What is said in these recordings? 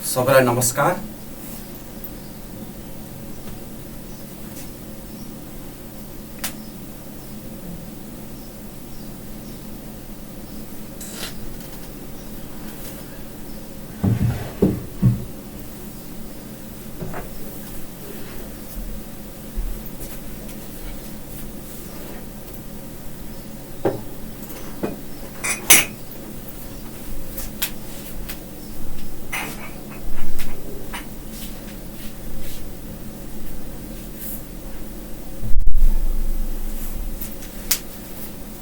सबैलाई नमस्कार।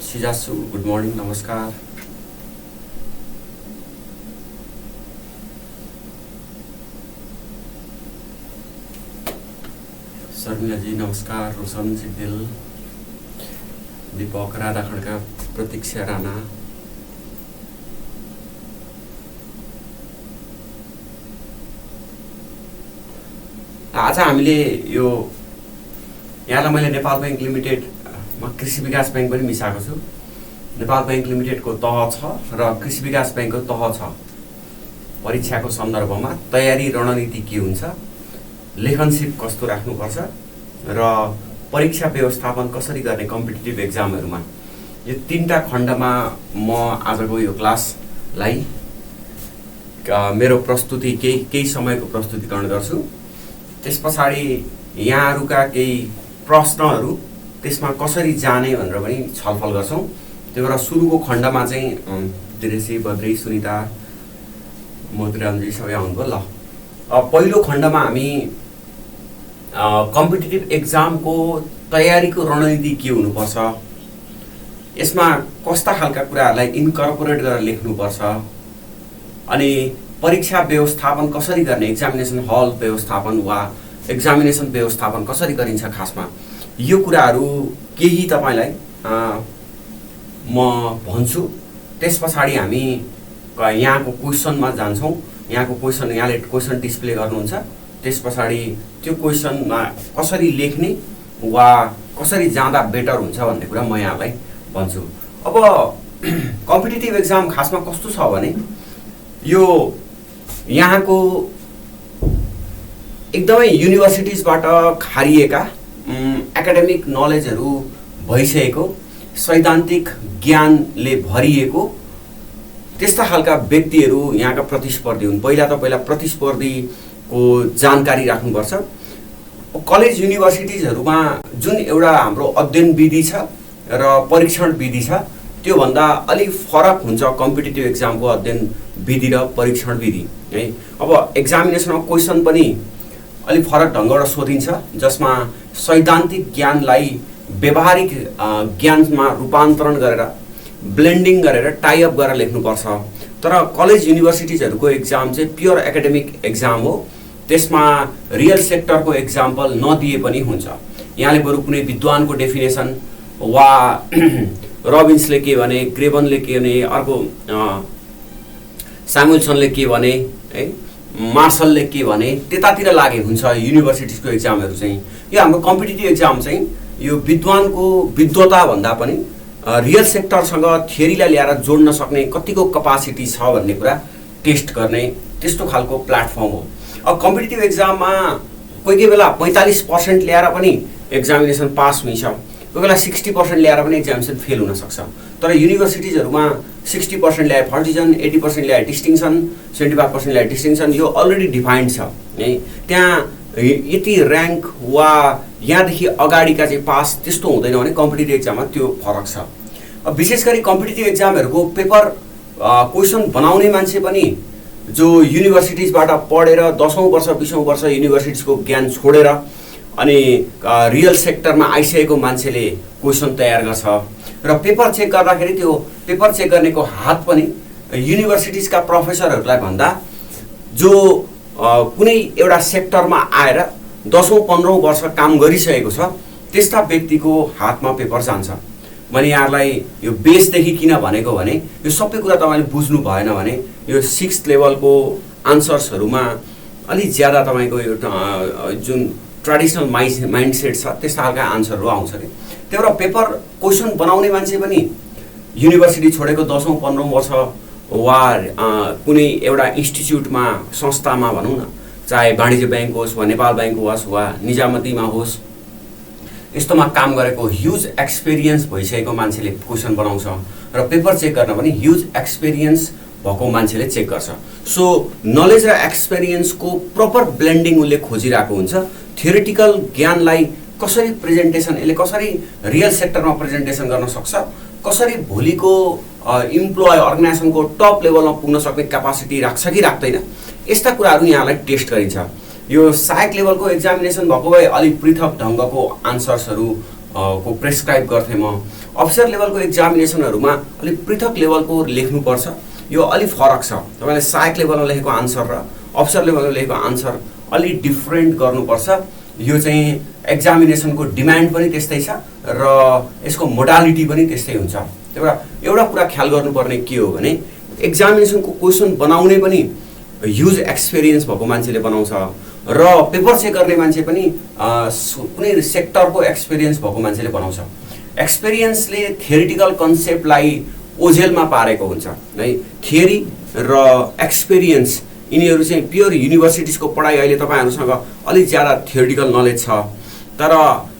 सिजासु good morning, नमस्कार। शर्मिलाजी नमस्कार। रोशन सिद्धिल, दीपक, राधा खड्का, प्रतीक्षा राणा, आज हामीले यो यहाँलाई मैले नेपाल बैंक लिमिटेड म कृषि विकास बैंक पनि मिसाएको छु। नेपाल बैंक लिमिटेडको तह छ र कृषि विकास बैंकको तह छ। परीक्षाको सन्दर्भमा तयारी रणनीति के हुन्छ, लेखनसिप कस्तो राख्नुपर्छ र परीक्षा व्यवस्थापन कसरी गर्ने कम्पिटिटिभ एक्जामहरुमा, यो तीनटा खण्डमा म आजको यो क्लासलाई मेरो प्रस्तुति केही समयको प्रस्तुतिकरण गर्छु। त्यसपछि यहाँहरुका केही प्रश्नहरु त्यसमा कसरी जाने भनेर पनि छलफल गर्छौं। त्यही भएर सुरुको खण्डमा चाहिँ दिरेशी, बद्री, सुनिता, मोतीरामजी सबै आउनुभयो। ल, पहिलो खण्डमा हामी कम्पिटिटिभ एक्जामको तयारीको रणनीति के हुनुपर्छ, यसमा कस्ता खालका कुराहरूलाई इन्कर्पोरेट गरेर लेख्नुपर्छ, अनि परीक्षा व्यवस्थापन कसरी गर्ने, एक्जामिनेसन हल व्यवस्थापन वा एक्जामिनेसन व्यवस्थापन कसरी गरिन्छ, खासमा यो कुराहरू केही तपाईलाई म भन्छु। त्यसपछि हामी यहाँको क्वेशनमा जान्छौं। यहाँको क्वेशन, यहाँले क्वेशन डिस्प्ले गर्नुहुन्छ। त्यसपछि त्यो क्वेशनमा कसरी लेख्ने वा कसरी जाँदा बेटर हुन्छ भन्ने कुरा म यहाँलाई भन्छु। अब कम्पिटिटिभ एक्जाम खासमा कस्तो छ भने, यो यहाँको एकदमै युनिभर्सिटिजबाट खारिएका एकाडेमिक नलेजहरू भइसकेको, सैद्धान्तिक ज्ञानले भरिएको त्यस्ता खालका व्यक्तिहरू यहाँका प्रतिस्पर्धी हुन्। पहिला प्रतिस्पर्धीको जानकारी राख्नुपर्छ। कलेज युनिभर्सिटिजहरुमा जुन एउटा हाम्रो अध्ययन विधि छ र परीक्षण विधि छ, त्यो भन्दा अलि फरक हुन्छ कम्पिटिटिभ एक्जामको अध्ययन विधि र परीक्षण विधि है। अब एक्जामिनेसनमा क्वेशन पनि अलि फरक ढंगबाट सोधिन्छ, जसमा सैद्धान्तिक ज्ञानलाई व्यवहारिक ज्ञानमा रूपान्तरण गरेर ब्लेन्डिङ गरेर टाइअप गरेर लेख्नुपर्छ। तर कलेज युनिभर्सिटिजहरुको एक्जाम चाहिँ प्योर एकाडेमिक एक्जाम हो। त्यसमा रियल सेक्टरको एक्जाम्पल नदिए पनि हुन्छ। यहाँले बरु कुनै विद्वानको डेफिनेसन वा रबिन्सले के भने, ग्रेबनले के भने, अर्को स्यामुएल्सनले के भने है, मार्शलले के भने, त्यतातिर लागे हुन्छ युनिभर्सिटिजको एक्जामहरु चाहिँ। यो हाम्रो कम्पिटिटिभ एक्जाम चाहिँ यो विद्वानको विद्वता भन्दा पनि रियल सेक्टरसँग थ्योरीलाई ल्याएर जोड्न सक्ने कतिको कपासिटी छ भन्ने कुरा टेस्ट गर्ने त्यस्तो खालको प्लेटफर्म हो। अब कम्पिटिटिभ एक्जाममा कोही बेला 45% ल्याएर पनि एक्जामिनेसन पास हुन्छ, कोही बेला 60% ल्याएर पनि एक्जामिनेसन फेल हुन सक्छ। तर युनिभर्सिटिजहरुमा 60% ल्याए फर्स्ट डिभिजन, 80% ल्याए डिस्टिङसन, 75% ल्याए डिस्टिङसन, यो अलरेडी डिफाइन्ड छ है। त्यहाँ यति र्याङ्क वा यहाँदेखि अगाडिका चाहिँ पास त्यस्तो हुँदैन भने कम्पिटिटिभ एक्जाममा त्यो फरक छ। अब विशेष गरी कम्पिटिटिभ एक्जामहरुको पेपर क्वेशन बनाउने मान्छे पनि जो युनिभर्सिटिजबाट पढेर 10औं वर्ष 20औं वर्ष युनिभर्सिटिजको ज्ञान छोडेर अनि रियल सेक्टरमा आइसकेको मान्छेले क्वेशन तयार गर्छ र पेपर चेक गर्दाखेरि त्यो पेपर चेक गर्नेको हात पनि युनिभर्सिटिजका प्रोफेसरहरुलाई भन्दा जो कुनै एउटा सेक्टरमा आएर 10औं 15औं वर्ष काम गरिसकेको छ त्यस्ता व्यक्तिको हातमा पेपर जान्छ। मैले यहाँलाई यो बेसदेखि किन भनेको भने, यो सबै कुरा तपाईले बुझ्नु भएन भने यो 6th लेभलको आन्सर्सहरुमा अलि ज्यादा तपाईको यो जुन ट्रेडिसनल माइन्डसेट छ त्यस्ता खालका आन्सरहरु आउँछ के। त्यही भएर पेपर क्वेशन बनाउने मान्छे पनि युनिभर्सिटी छोडेको 10औं 15औं वर्ष वा कुनै एउटा इन्स्टिच्युटमा संस्थामा भनौँ न, चाहे वाणिज्य ब्याङ्क होस् वा नेपाल ब्याङ्क होस् वा निजामतीमा होस्, यस्तोमा काम गरेको ह्युज एक्सपिरियन्स भइसकेको मान्छेले क्वेसन बनाउँछ र पेपर चेक गर्न पनि ह्युज एक्सपिरियन्स भएको मान्छेले चेक गर्छ। सो नलेज र एक्सपिरियन्सको प्रपर ब्लेन्डिङ उसले खोजिरहेको हुन्छ। थियोरिटिकल ज्ञानलाई कसरी प्रेजेन्टेसन, यसले कसरी रियल सेक्टरमा प्रेजेन्टेसन गर्न सक्छ, कसरी भोलिको इम्प्लोय अर्गनाइजेसनको टप लेभलमा पुग्न सक्ने क्यापासिटी राख्छ कि राख्दैन, यस्ता कुराहरू यहाँलाई टेस्ट गरिन्छ। यो सहायक लेभलको एक्जामिनेसन भएको भए अलिक पृथक ढङ्गको आन्सर्सहरू को प्रेस्क्राइब गर्थेँ म। अफिसर लेभलको एक्जामिनेसनहरूमा अलिक पृथक लेभलको लेख्नुपर्छ, यो अलिक फरक छ। तपाईँले सहायक लेभलमा लेखेको आन्सर र अफिसर लेभलमा लेखेको आन्सर अलिक डिफ्रेन्ट गर्नुपर्छ। यो चाहिँ एक्जामिनेसनको डिमान्ड पनि त्यस्तै छ र यसको मोडालिटी पनि त्यस्तै हुन्छ। त्यही भएर एउटा कुरा ख्याल गर्नुपर्ने के हो भने एक्जामिनेसनको क्वेसन बनाउने पनि ह्युज एक्सपिरियन्स भएको मान्छेले बनाउँछ र पेपर चेक गर्ने मान्छे पनि कुनै सेक्टरको एक्सपिरियन्स भएको मान्छेले बनाउँछ। एक्सपिरियन्सले थियोरिटिकल कन्सेप्टलाई ओझेलमा पारेको हुन्छ है। थियोरी र एक्सपिरियन्स यिनीहरू चाहिँ प्योर युनिभर्सिटिजको पढाइ। अहिले तपाईँहरूसँग अलिक ज्यादा थियोरिटिकल नलेज छ, तर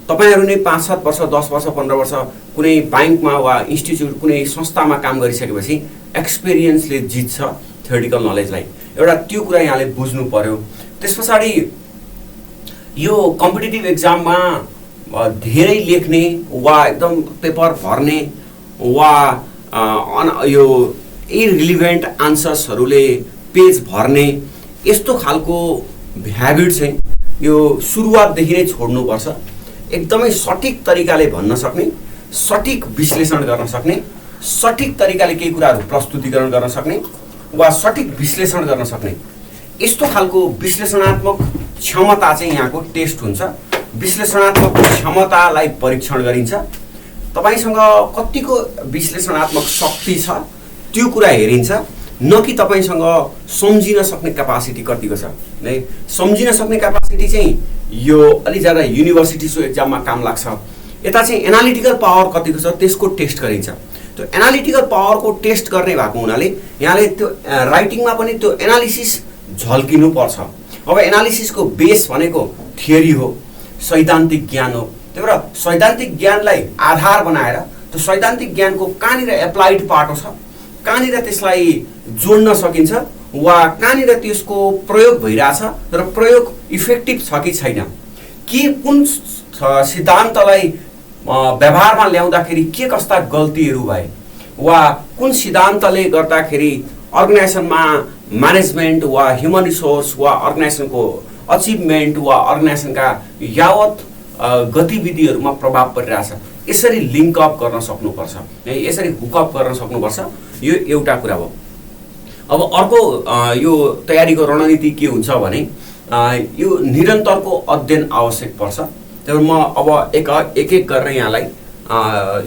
तपाईँहरू नै 5-7 वर्ष 10 वर्ष 15 वर्ष कुनै ब्याङ्कमा वा इन्स्टिच्युट कुनै संस्थामा काम गरिसकेपछि एक्सपिरियन्सले जित्छ थियोरिटिकल नलेजलाई। एउटा त्यो कुरा यहाँले बुझ्नु पर्यो। त्यस पछाडि यो कम्पिटिटिभ एक्जाममा धेरै लेख्ने वा एकदम पेपर भर्ने वा यो इरिलिभेन्ट आन्सर्सहरूले पेज भर्ने यस्तो खालको ह्याबिट चाहिँ यो सुरुवातदेखि नै छोड्नुपर्छ। एकदमै सठिक तरिकाले भन्न सक्ने, सठिक विश्लेषण गर्न सक्ने, सठिक तरिकाले केही कुराहरू प्रस्तुतिकरण गर्न सक्ने वा सठिक विश्लेषण गर्न सक्ने यस्तो खालको विश्लेषणात्मक क्षमता चाहिँ यहाँको टेस्ट हुन्छ। विश्लेषणात्मक क्षमतालाई परीक्षण गरिन्छ। तपाईसँग कतिको विश्लेषणात्मक शक्ति छ त्यो कुरा हेरिन्छ, न कि तपाईसँग सम्झिन सक्ने क्यापासिटी कतिको छ है। सम्झिन सक्ने क्यापासिटी चाहिँ यो अलि ज्यादा युनिभर्सिटीको एक्जाममा काम लाग्छ। यता चाहिँ एनालिटिकल पावर कतिको छ त्यसको टेस्ट गरिन्छ। त्यो एनालिटिकल पावरको टेस्ट गर्ने भएको हुनाले यहाँले त्यो राइटिङमा पनि त्यो एनालिसिस झल्किनु पर्छ। अब एनालिसिसको बेस भनेको थियोरी हो, सैद्धान्तिक ज्ञान हो। त्यही भएर सैद्धान्तिक ज्ञानलाई आधार बनाएर त्यो सैद्धान्तिक ज्ञानको कहाँनिर एप्लाइड पार्ट छ, कहाँनिर त्यसलाई जोड्न सकिन्छ वा कहाँनिर त्यसको प्रयोग भइरहेछ र प्रयोग इफेक्टिभ छ कि छैन, के कुन सिद्धान्तलाई व्यवहारमा ल्याउँदाखेरि के कस्ता गल्तीहरू भए वा कुन सिद्धान्तले गर्दाखेरि अर्गनाइजेसनमा म्यानेजमेन्ट वा ह्युमन रिसोर्स वा अर्गनाइजेसनको अचिभमेन्ट वा अर्गनाइजेसनका यावत गतिविधिहरूमा प्रभाव परिरहेछ, यसरी लिङ्कअप गर्न सक्नुपर्छ है, यसरी हुकअप गर्न सक्नुपर्छ। यो एउटा कुरा हो। अब अर्को यो तयारीको रणनीति के हुन्छ भने यो निरन्तरको अध्ययन आवश्यक पर्छ। त्यही म अब एक एक गरेर यहाँलाई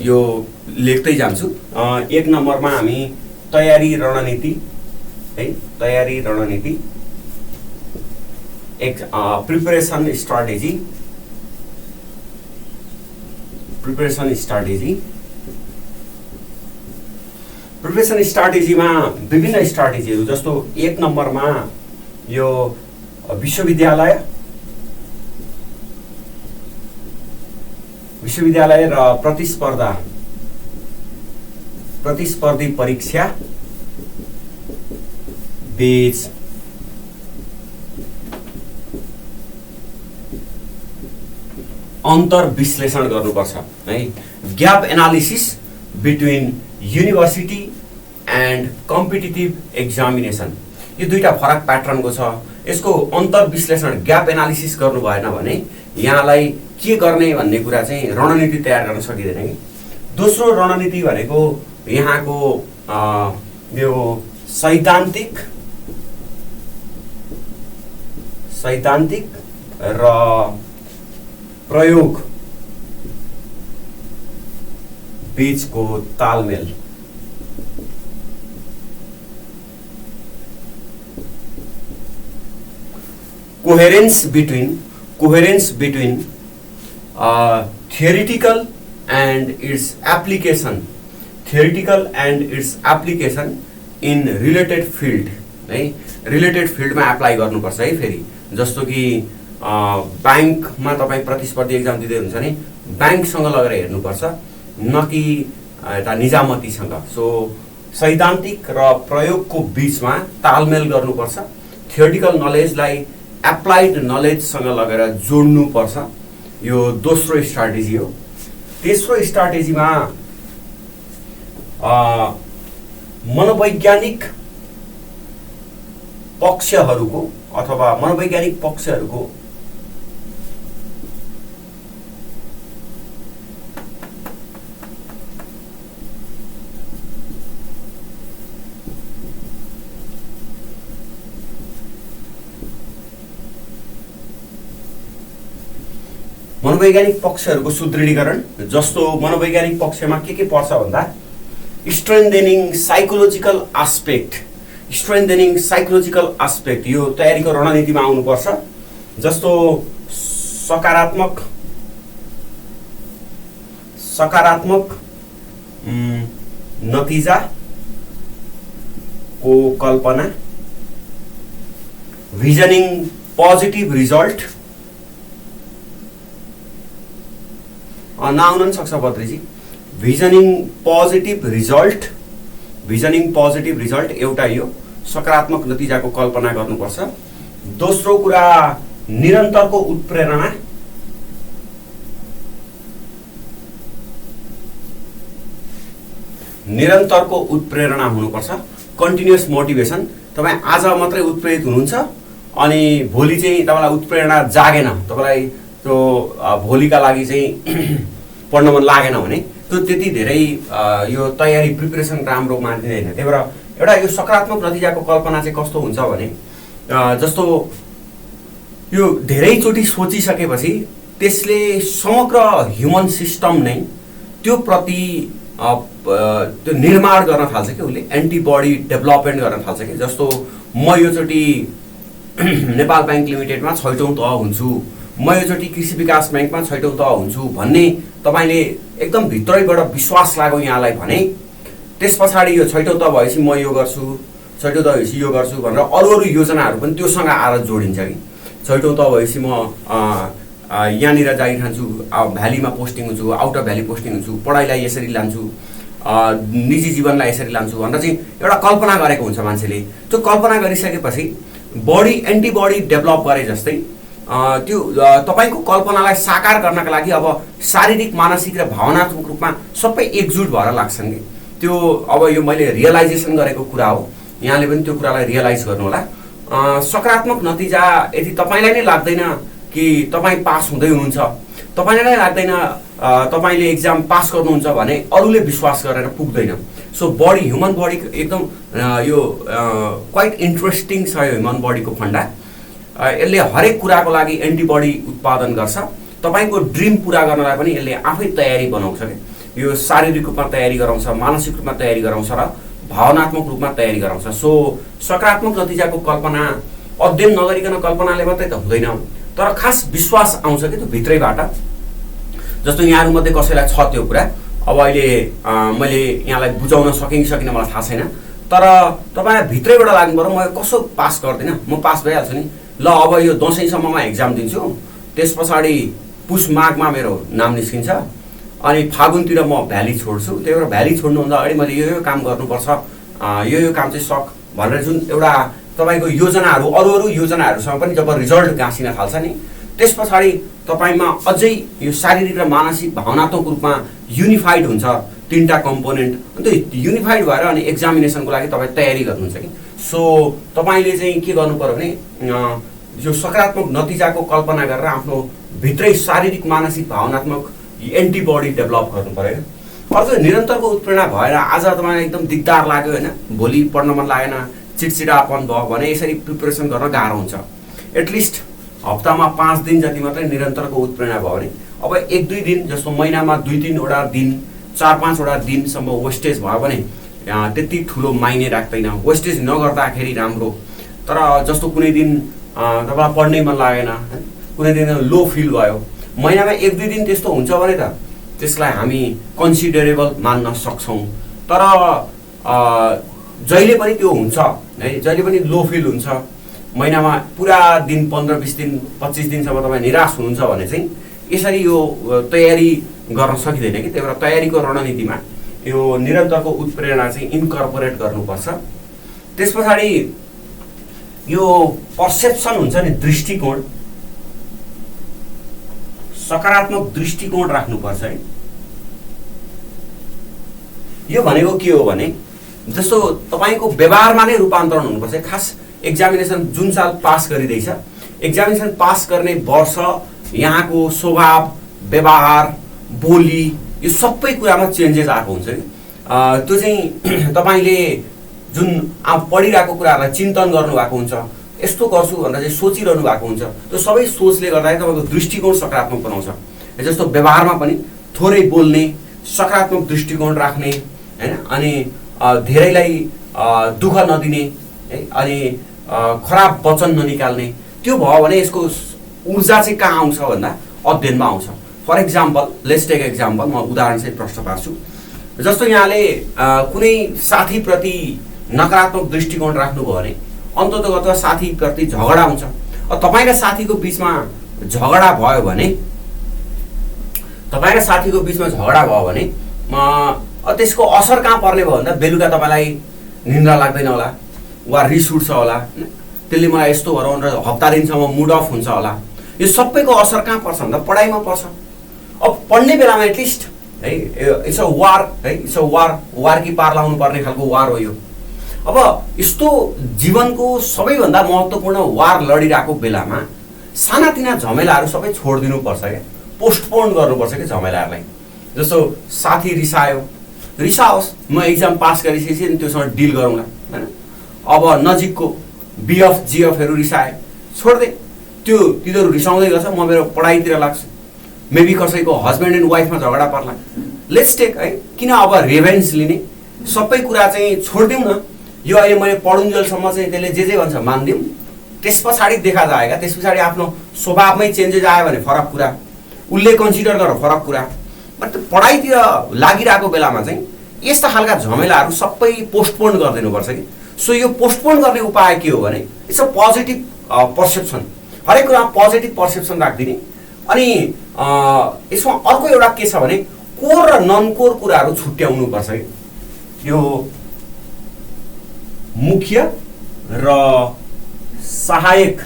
यो लेख्दै जान्छु। 1 नम्बरमा हामी तयारी रणनीति है, तयारी रणनीति, एक preparation strategy, preparation strategy. Preparation स्ट्राटेजीमा विभिन्न स्ट्राटेजीहरू, जस्तो 1 नम्बरमा यो विश्वविद्यालय र प्रतिस्पर्धी परीक्षा बीच अन्तर विश्लेषण गर्नुपर्छ है। Gap analysis between university and competitive examination, यो दुईटा फरक प्याटर्नको छ। यसको अन्तर विश्लेषण ग्याप एनालिसिस गर्नु भएन भने यहाँलाई के गर्ने भन्ने कुरा चाहिँ रणनीति तयार गर्न सकिँदैन कि। दोस्रो रणनीति भनेको यहाँको यो सैद्धान्तिक र प्रयोग बीचको तालमेल। Coherence between theoretical and its application in related field है, रिलेटेड फिल्डमा एप्लाई गर्नुपर्छ है। फेरि जस्तो कि ब्याङ्कमा तपाईँ प्रतिस्पर्धी एक्जाम दिँदै हुन्छ नि, ब्याङ्कसँग लगेर हेर्नुपर्छ, न कि यता निजामतीसँग। सो सैद्धान्तिक र प्रयोगको बिचमा तालमेल गर्नुपर्छ, थियोरिटिकल नलेजलाई एप्लाइड नलेजसँग लगेर जोड्नुपर्छ। यो दोस्रो स्ट्राटेजी हो। तेस्रो स्ट्राटेजीमा मनोवैज्ञानिक पक्षहरूको अथवा मनोवैज्ञानिक पक्षहरूको सुदृढीकरण। जस्तो मनोवैज्ञानिक पक्षमा के पर्छ भन्दा स्ट्रेन्थेनिङ साइकोलोजिकल आस्पेक्ट, स्ट्रेन्थेनिङ साइकोलोजिकल आस्पेक्ट यो तयारीको रणनीतिमा आउनुपर्छ। जस्तो सकारात्मक नतिजाको कल्पना, भिजनिङ पोजिटिभ रिजल्ट। नआउन पनि सक्छ बद्रीजी। भिजनिङ पोजिटिभ रिजल्ट एउटा यो सकारात्मक नतिजाको कल्पना गर्नुपर्छ। दोस्रो कुरा निरन्तरको उत्प्रेरणा, निरन्तरको उत्प्रेरणा हुनुपर्छ, कन्टिन्युअस मोटिभेसन। तपाईँ आज मात्रै उत्प्रेरित हुनुहुन्छ अनि भोलि चाहिँ तपाईँलाई उत्प्रेरणा जागेन, तपाईँलाई त्यो भोलिका लागि चाहिँ पढ्न मन लागेन भने त्यो त्यति धेरै यो तयारी प्रिपरेसन राम्रो मान्दिँदैन। त्यही भएर एउटा यो सकारात्मक नतिजाको कल्पना चाहिँ कस्तो हुन्छ भने जस्तो यो धेरैचोटि सोचिसकेपछि त्यसले समग्र ह्युमन सिस्टम नै त्यो प्रति त्यो निर्माण गर्न थाल्छ कि उसले एन्टिबडी डेभलपमेन्ट गर्न थाल्छ कि। जस्तो म योचोटि नेपाल ब्याङ्क लिमिटेडमा 6औं तह हुन्छु, म योचोटि कृषि विकास ब्याङ्कमा 6औं तह हुन्छु भन्ने तपाईँले एकदम भित्रैबाट विश्वास लाग्यो यहाँलाई भने त्यस पछाडि यो 6औं तह भएपछि म यो गर्छु, 6औं तह भएपछि यो गर्छु भनेर अरू योजनाहरू पनि त्योसँग आएर जोडिन्छ कि। 6औं तह भएपछि म यहाँनिर जागिर खान्छु, भ्यालीमा पोस्टिङ हुन्छु, आउट अफ भ्याली पोस्टिङ हुन्छु, पढाइलाई यसरी लान्छु, निजी जीवनलाई यसरी लान्छु भनेर चाहिँ एउटा कल्पना गरेको हुन्छ मान्छेले। त्यो कल्पना गरिसकेपछि बडी एन्टिबडी डेभलप गरे जस्तै त्यो तपाईँको कल्पनालाई साकार गर्नका लागि अब शारीरिक, मानसिक र भावनात्मक रूपमा सबै एकजुट भएर लाग्छन् कि। त्यो अब यो मैले रियलाइजेसन गरेको कुरा हो, यहाँले पनि त्यो कुरालाई रियलाइज गर्नुहोला। सकारात्मक नतिजा यदि तपाईँलाई नै लाग्दैन कि तपाईँ पास हुँदै हुनुहुन्छ, तपाईँलाई नै लाग्दैन तपाईँले एक्जाम पास गर्नुहुन्छ भने अरूले विश्वास गरेर पुग्दैन। सो बडी, ह्युमन बडीको एकदम यो क्वाइट इन्ट्रेस्टिङ छ यो ह्युमन बडीको फन्डा। यसले हरेक कुराको लागि एन्टिबडी उत्पादन गर्छ। तपाईँको ड्रिम पुरा गर्नलाई पनि यसले आफै तयारी बनाउँछ कि। यो शारीरिक रूपमा तयारी गराउँछ, मानसिक रूपमा तयारी गराउँछ र भावनात्मक रूपमा तयारी गराउँछ। सो सकारात्मक नतिजाको कल्पना अध्ययन नगरिकन कल्पनाले मात्रै त हुँदैन, तर खास विश्वास आउँछ कि त्यो भित्रैबाट। जस्तो यहाँहरूमध्ये कसैलाई छ त्यो कुरा, अब अहिले मैले यहाँलाई बुझाउन सकेँ कि सकिनँ मलाई थाहा छैन, तर तपाईँ भित्रैबाट लाग्नु पर्यो म कसो पास गर्दिनँ, म पास भइहाल्छु नि। ल अब यो दसैँसम्ममा एक्जाम दिन्छु, त्यस पछाडि पुष माघमा मेरो नाम निस्किन्छ अनि फागुनतिर म भ्याली छोड्छु। त्यही भएर भ्याली छोड्नुभन्दा अगाडि मैले यो काम गर्नुपर्छ, यो काम चाहिँ सक भनेर जुन एउटा तपाईँको योजनाहरू अरू योजनाहरूसँग पनि जब रिजल्ट गाँसिन थाल्छ नि, त्यस पछाडि तपाईँमा अझै यो शारीरिक र मानसिक भावनात्मक रूपमा युनिफाइड हुन्छ तीनटा कम्पोनेन्ट। अन्त युनिफाइड भएर अनि एक्जामिनेसनको लागि तपाईँ तयारी गर्नुहुन्छ कि। सो तपाईँले चाहिँ के गर्नु पर्यो भने यो सकारात्मक नतिजाको कल्पना गरेर आफ्नो भित्रै शारीरिक, मानसिक, भावनात्मक एन्टिबडी डेभलप गर्नु पर्यो। अर्को निरन्तरको उत्प्रेरणा भएर आज तपाईँलाई एकदम दिगदार लाग्यो होइन, भोलि पढ्न मन लागेन, चिडचिडापन भयो भने यसरी प्रिपरेसन गर्न गाह्रो हुन्छ। एटलिस्ट हप्तामा 5 दिन जति मात्रै निरन्तरको उत्प्रेरणा भयो भने अब 1-2 दिन जस्तो महिनामा 2-3वटा दिन, 4-5वटा दिनसम्म वेस्टेज भयो भने त्यति ठुलो माइने राख्दैन। वेस्टेज नगर्दाखेरि राम्रो, तर जस्तो कुनै दिन तपाईँलाई पढ्नै मन लागेन, कुनै दिन लो फिल भयो, महिनामा 1-2 दिन त्यस्तो हुन्छ भने त त्यसलाई हामी कन्सिडरेबल मान्न सक्छौँ। तर जहिले पनि त्यो हुन्छ है, जहिले पनि लो फिल हुन्छ, महिनामा पुरा दिन 15-20 दिन 25 दिनसम्म तपाईँ निराश हुनुहुन्छ भने चाहिँ यसरी यो तयारी गर्न सकिँदैन कि। त्यही भएर तयारीको रणनीतिमा यो निरन्तरको उत्प्रेरणा चाहिँ इन्कर्पोरेट गर्नुपर्छ। त्यस पछाडि यो पर्सेप्सन हुन्छ नि, दृष्टिकोण, सकारात्मक दृष्टिकोण राख्नुपर्छ है। यो भनेको के हो भने जस्तो तपाईको व्यवहारमा नै रूपान्तरण हुनुपर्छ। खास एक्जामिनेसन जुन साल पास गरिदैछ, एक्जामिनेसन पास गर्ने वर्ष यहाँको स्वभाव, व्यवहार, बोली यो सबै कुरामा चेन्जेस आएको हुन्छ कि। त्यो चाहिँ तपाईले जुन पढिरहेको कुराहरूलाई चिन्तन गर्नुभएको हुन्छ, यस्तो गर्छु भनेर चाहिँ सोचिरहनु भएको हुन्छ, त्यो सबै सोचले गर्दा तपाईँको दृष्टिकोण सकारात्मक बनाउँछ। जस्तो व्यवहारमा पनि थोरै बोल्ने, सकारात्मक दृष्टिकोण राख्ने हैन, अनि धेरैलाई दुःख नदिने है, अनि खराब वचन ननिकाल्ने, त्यो भयो भने यसको ऊर्जा चाहिँ कहाँ आउँछ भन्दा अध्ययनमा आउँछ। For example, let's take example, म उदाहरण चाहिँ प्रश्न पार्छु। जस्तो यहाँले कुनै साथीप्रति नकारात्मक दृष्टिकोण राख्नुभयो भने अन्ततः साथीप्रति झगडा हुन्छ। तपाईँ र साथीको बिचमा झगडा भयो भने त्यसको असर कहाँ पर्ने भयो भन्दा बेलुका तपाईँलाई निन्द्रा लाग्दैन होला, वा रिस उठ्छ होला, त्यसले मलाई यस्तो गरौँ र हप्ता दिनसम्म मुड अफ हुन्छ होला। यो सबैको असर कहाँ पर्छ भन्दा पढाइमा पर्छ। अब पढ्ने बेलामा एटलिस्ट है, इट्स अ वार है, इट्स अ वार कि पार लाउनु पर्ने खालको वार हो यो। अब यस्तो जीवनको सबैभन्दा महत्त्वपूर्ण वार लडिरहेको बेलामा सानातिना झमेलाहरू सबै छोडिदिनु पर्छ क्या, पोस्टपोन गर्नुपर्छ कि झमेलाहरूलाई। जस्तो साथी रिसाओस्, म एक्जाम पास गरिसकेपछि त्योसँग डिल गरौँला हैन। अब नजिकको बिएफ जिएफहरू रिसाए, छोड्दे, त्यो तिनीहरू रिसाउँदै गर्छ, म मेरो पढाइतिर लाग्छु। मेबी कसैको हस्बेन्ड एन्ड वाइफमा झगडा पर्ला, लेट्स टेक है, किन अब रिभेन्ज लिने, सबै कुरा चाहिँ छोडिदिउँ न। यो अहिले मैले पढुन्जेलसम्म चाहिँ त्यसले जे भन्छ मानिदिउँ, त्यस पछाडि देखा जाएगा, त्यस पछाडि आफ्नो स्वभावमै चेन्जेस आयो भने फरक कुरा, उसले कन्सिडर गर फरक कुरा। बट पढाइतिर लागिरहेको बेलामा चाहिँ यस्ता खालका झमेलाहरू सबै पोस्टपोन गरिदिनुपर्छ कि। सो यो पोस्टपोन गर्ने उपाय के हो भने इट्स अ पोजिटिभ पर्सेप्सन, हरेक कुरामा पोजिटिभ पर्सेप्सन राखिदिने। अनि यसमा अर्को एउटा के छ भने कोर र नन कोर कुराहरू छुट्याउनुपर्छ कि। यो मुख्य र सहायक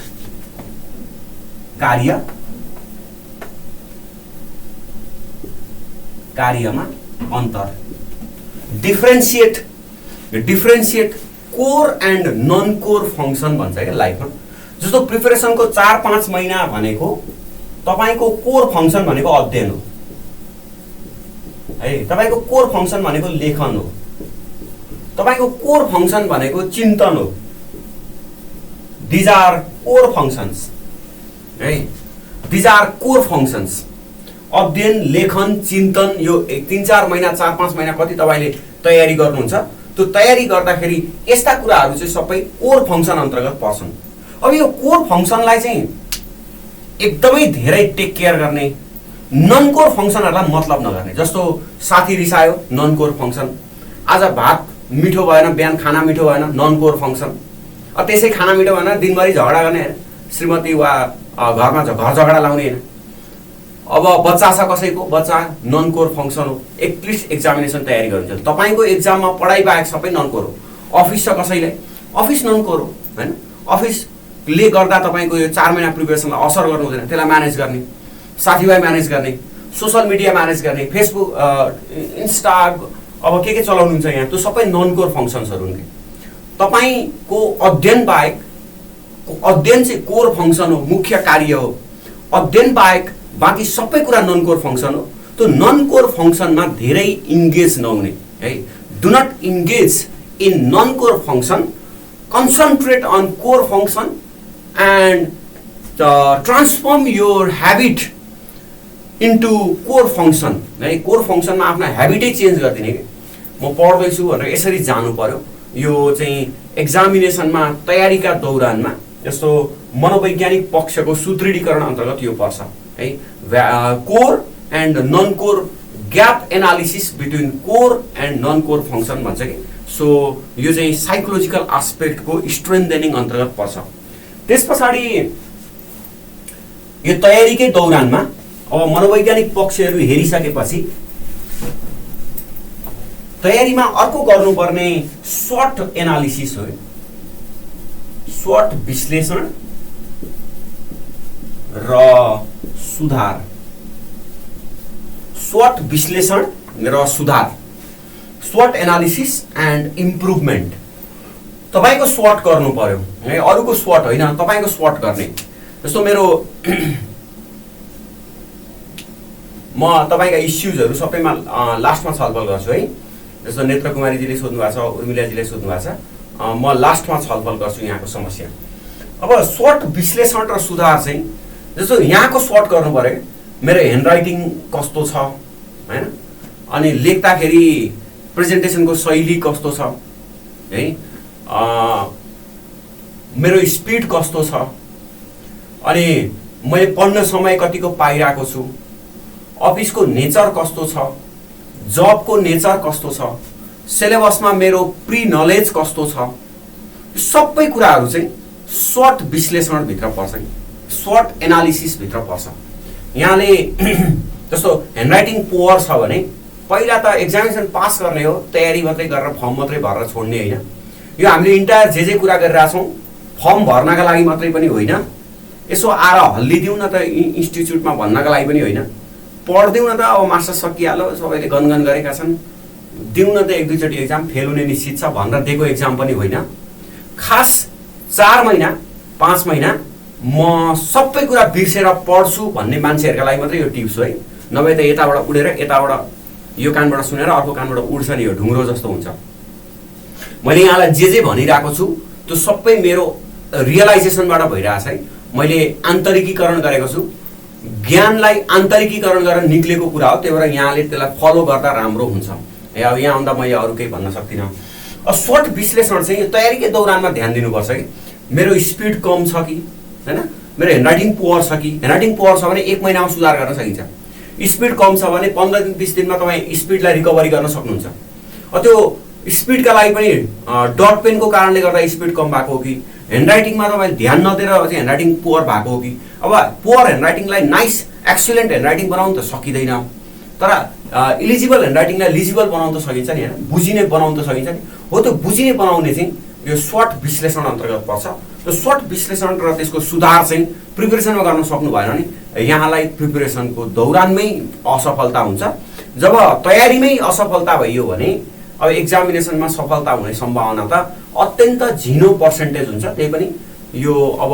कार्यमा अन्तर, differentiate core and non core function भन्छ क्या लाइफमा। जस्तो प्रिपरेसनको 4-5 महिना भनेको तपाईको कोर फङ्सन भनेको अध्ययन हो है, तपाईको कोर फङ्सन भनेको लेखन हो, तपाईको कोर फङ्सन भनेको चिन्तन हो। दिज आर कोर फङ्सन्स है, दिज आर कोर फङ्सन्स। अध्ययन, लेखन, चिन्तन, यो 3-4 महिना 4-5 महिना कति तपाईले तयारी गर्नुहुन्छ, त्यो तयारी गर्दाखेरि यस्ता कुराहरू चाहिँ सबै कोर फङ्सन अन्तर्गत पर्छन्। अब यो कोर फङ्सनलाई चाहिँ एकदमै धेरै टेक केयर गर्ने, नन कोर फङ्सनहरूलाई मतलब नगर्ने। जस्तो साथी रिसायो, नन कोर फङ्सन। आज भात मिठो भएन, बिहान खाना मिठो भएन, नन कोर फङ्सन। त्यसै खाना मिठो भएन, दिनभरि झगडा गर्ने होइन, श्रीमती वा घरमा घर झगडा लाउने होइन। अब बच्चा छ कसैको, बच्चा नन कोर फङ्सन हो। एटलिस्ट एक्जामिनेसन तयारी गर्नुहुन्छ, तपाईको एक्जाममा पढाइ बाहेक सबै नन कोर हो। अफिस छ कसैलाई, अफिस नन कोर हो हैन। अफिसले गर्दा तपाईको यो 4 महिना प्रिपरेसनलाई असर गर्नु हुँदैन, त्यसलाई म्यानेज गर्ने, साथीभाइ म्यानेज गर्ने, सोसल मिडिया म्यानेज गर्ने, फेसबुक, इन्स्टा, अब के चलाउनुहुन्छ यहाँ, त्यो सबै नन कोर फङ्सन्सहरू हुन्। तपाईको अध्ययन बाहेक, अध्ययन चाहिँ कोर फङ्सन हो, मुख्य कार्य हो। अध्ययन बाहेक बाँकी सबै कुरा नन कोर फङ्सन हो। त्यो नन कोर फङ्सनमा धेरै इन्गेज नहुने है। Do not engage in non core function, concentrate on core function and transform your habit into core function है। कोर फङ्सनमा आफ्नो ह्याबिटै चेन्ज गरिदिने कि म पढ्दैछु भनेर यसरी जानु पर्यो। यो चाहिँ एक्जामिनेसनमा तयारीका दौरानमा यस्तो मनोवैज्ञानिक पक्षको सुदृढीकरण अन्तर्गत यो पर्छ है। Core and non core gap analysis between core and non core function भन्छ कि। सो यो चाहिँ साइकोलोजिकल एस्पेक्टको स्ट्रेन्थेनिङ अन्तर्गत पर्छ। त्यस पछाडि यो तयारीकै दौरानमा अब मनोवैज्ञानिक पक्षहरू हेरिसकेपछि तयारीमा अर्को गर्नुपर्ने स्वट एनालिसिस हो, स्वट विश्लेषण र सुधार। स्वट विश्लेषण र सुधार, स्वट एनालिसिस एन्ड इम्प्रुभमेन्ट। तपाईको स्वट गर्नु पर्यो है, अरूको स्वट होइन, तपाईको स्वट गर्ने। जस्तो मेरो म तपाईका इस्युजहरू सबैमा लास्टमा छलफल गर्छु है। जस्तो नेत्र कुमारीजीले सोध्नु भएको छ, उर्मिलाजीले सोध्नु भएको छ, म लास्टमा छलफल गर्छु यहाँको समस्या। अब स्वट विश्लेषण र सुधार चाहिँ जस्तो यहाँको स्वट गर्नु पर्यो, मेरो ह्यान्डराइटिङ कस्तो छ हैन, अनि लेख्दाखेरि प्रेजेन्टेसनको शैली कस्तो छ है, मेरो स्पिड कस्तो छ, अनि मैले पढ्न समय कतिको पाइरहेको छु, अफिसको नेचर कस्तो छ, जबको नेचर कस्तो छ, सिलेबसमा मेरो प्री नलेज कस्तो छ, सबै कुराहरू चाहिँ स्वट विश्लेषण भित्र पर्छ, स्वट एनालिसिस भित्र पर्छ। यहाँले जस्तो ह्यान्डराइटिङ पुअर छ भने पहिला त एक्जामिनेसन पास गर्ने हो, तयारी मात्रै गरेर फर्म मात्रै भरेर छोड्ने होइन। यो हामीले इन्टायर जे कुरा गरिरहेछौँ फर्म भर्नका लागि मात्रै पनि होइन, यसो आएर हल्लिदिउँ न त इन्स्टिच्युटमा भन्नका लागि पनि होइन, पढ्दिउँ न त अब मास्टर्स सकिहाल्यो, सबैले गनगन गरेका छन्, दिउँ न त एक दुईचोटि एक्जाम, फेल हुने निश्चित छ भनेर दिएको एक्जाम पनि होइन। खास 4 महिना 5 महिना म सबै कुरा बिर्सेर पढ्छु भन्ने मान्छेहरूका लागि मात्रै यो टिप्स हो है। नभए त यताबाट उडेर यताबाट यो कानबाट सुनेर अर्को कानबाट उड्छ नि, यो ढुङ्ग्रो जस्तो हुन्छ। मैले यहाँलाई जे भनिरहेको छु त्यो सबै मेरो रियलाइजेसनबाट भइरहेछ है। मैले आन्तरिकीकरण गरेको छु, ज्ञानलाई आन्तरिकीकरण गरेर निक्लेको कुरा हो, त्यही भएर यहाँले त्यसलाई फलो गर्दा राम्रो हुन्छ। अब यहाँ आउँदा मैले अरू केही भन्न सक्दिनँ। स्वट विश्लेषण चाहिँ यो तयारीकै दौरानमा ध्यान दिनुपर्छ कि मेरो स्पिड कम छ कि हैन, मेरो ह्यान्डराइटिङ पुअर छ कि। ह्यान्डराइटिङ पुअर छ भने 1 महिनामा सुधार गर्न सकिन्छ, स्पिड कम छ भने 15 दिन 20 दिनमा तपाईँ स्पिडलाई रिकभरी गर्न सक्नुहुन्छ। त्यो स्पिडका लागि पनि डट पेनको कारणले गर्दा स्पिड कम भएको हो कि, ह्यान्डराइटिङमा तपाईँले ध्यान नदिएर चाहिँ ह्यान्डराइटिङ पुअर भएको हो कि। अब पुअर ह्यान्डराइटिङलाई नाइस एक्सिलेन्ट ह्यान्डराइटिङ बनाउनु त सकिँदैन, तर इलिजिबल ह्यान्डराइटिङलाई लिजिबल बनाउनु त सकिन्छ नि हैन, बुझिने बनाउनु त सकिन्छ नि। हो त्यो बुझिने बनाउने चाहिँ यो स्वट विश्लेषण अन्तर्गत पर्छ। त्यो स्वट विश्लेषण र त्यसको सुधार चाहिँ प्रिपरेसनमा गर्न सक्नु भएन भने यहाँलाई प्रिपरेसनको दौरानमै असफलता हुन्छ। जब तयारीमै असफलता भइयो भने अब एक्जामिनेसनमा सफलता हुने सम्भावना त अत्यन्त झिनो पर्सेन्टेज हुन्छ। त्यही पनि यो अब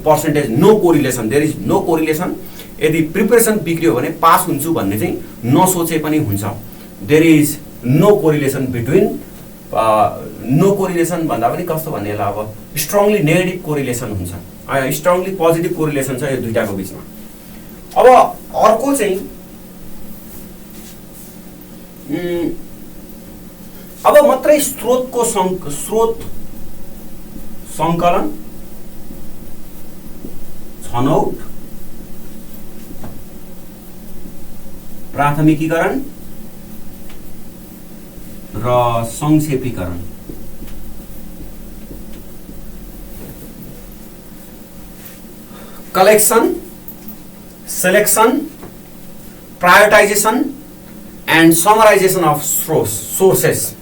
percentage no correlation, there is no correlation. यदि प्रिपरेसन बिग्रियो भने पास हुन्छु भन्ने चाहिँ नसोचे पनि हुन्छ। There is no correlation between, no correlation भन्दा पनि कस्तो भन्ने होला, अब स्ट्रङली नेगेटिभ कोरिलेसन हुन्छ, स्ट्रङली पोजिटिभ कोरिलेसन छ यो दुईटाको बिचमा। अब अर्को चाहिँ अब मात्रै स्रोत सङ्कलन, छनौट, प्राथमिकीकरण र संक्षेपीकरण, collection, selection, prioritization and summarization of sources,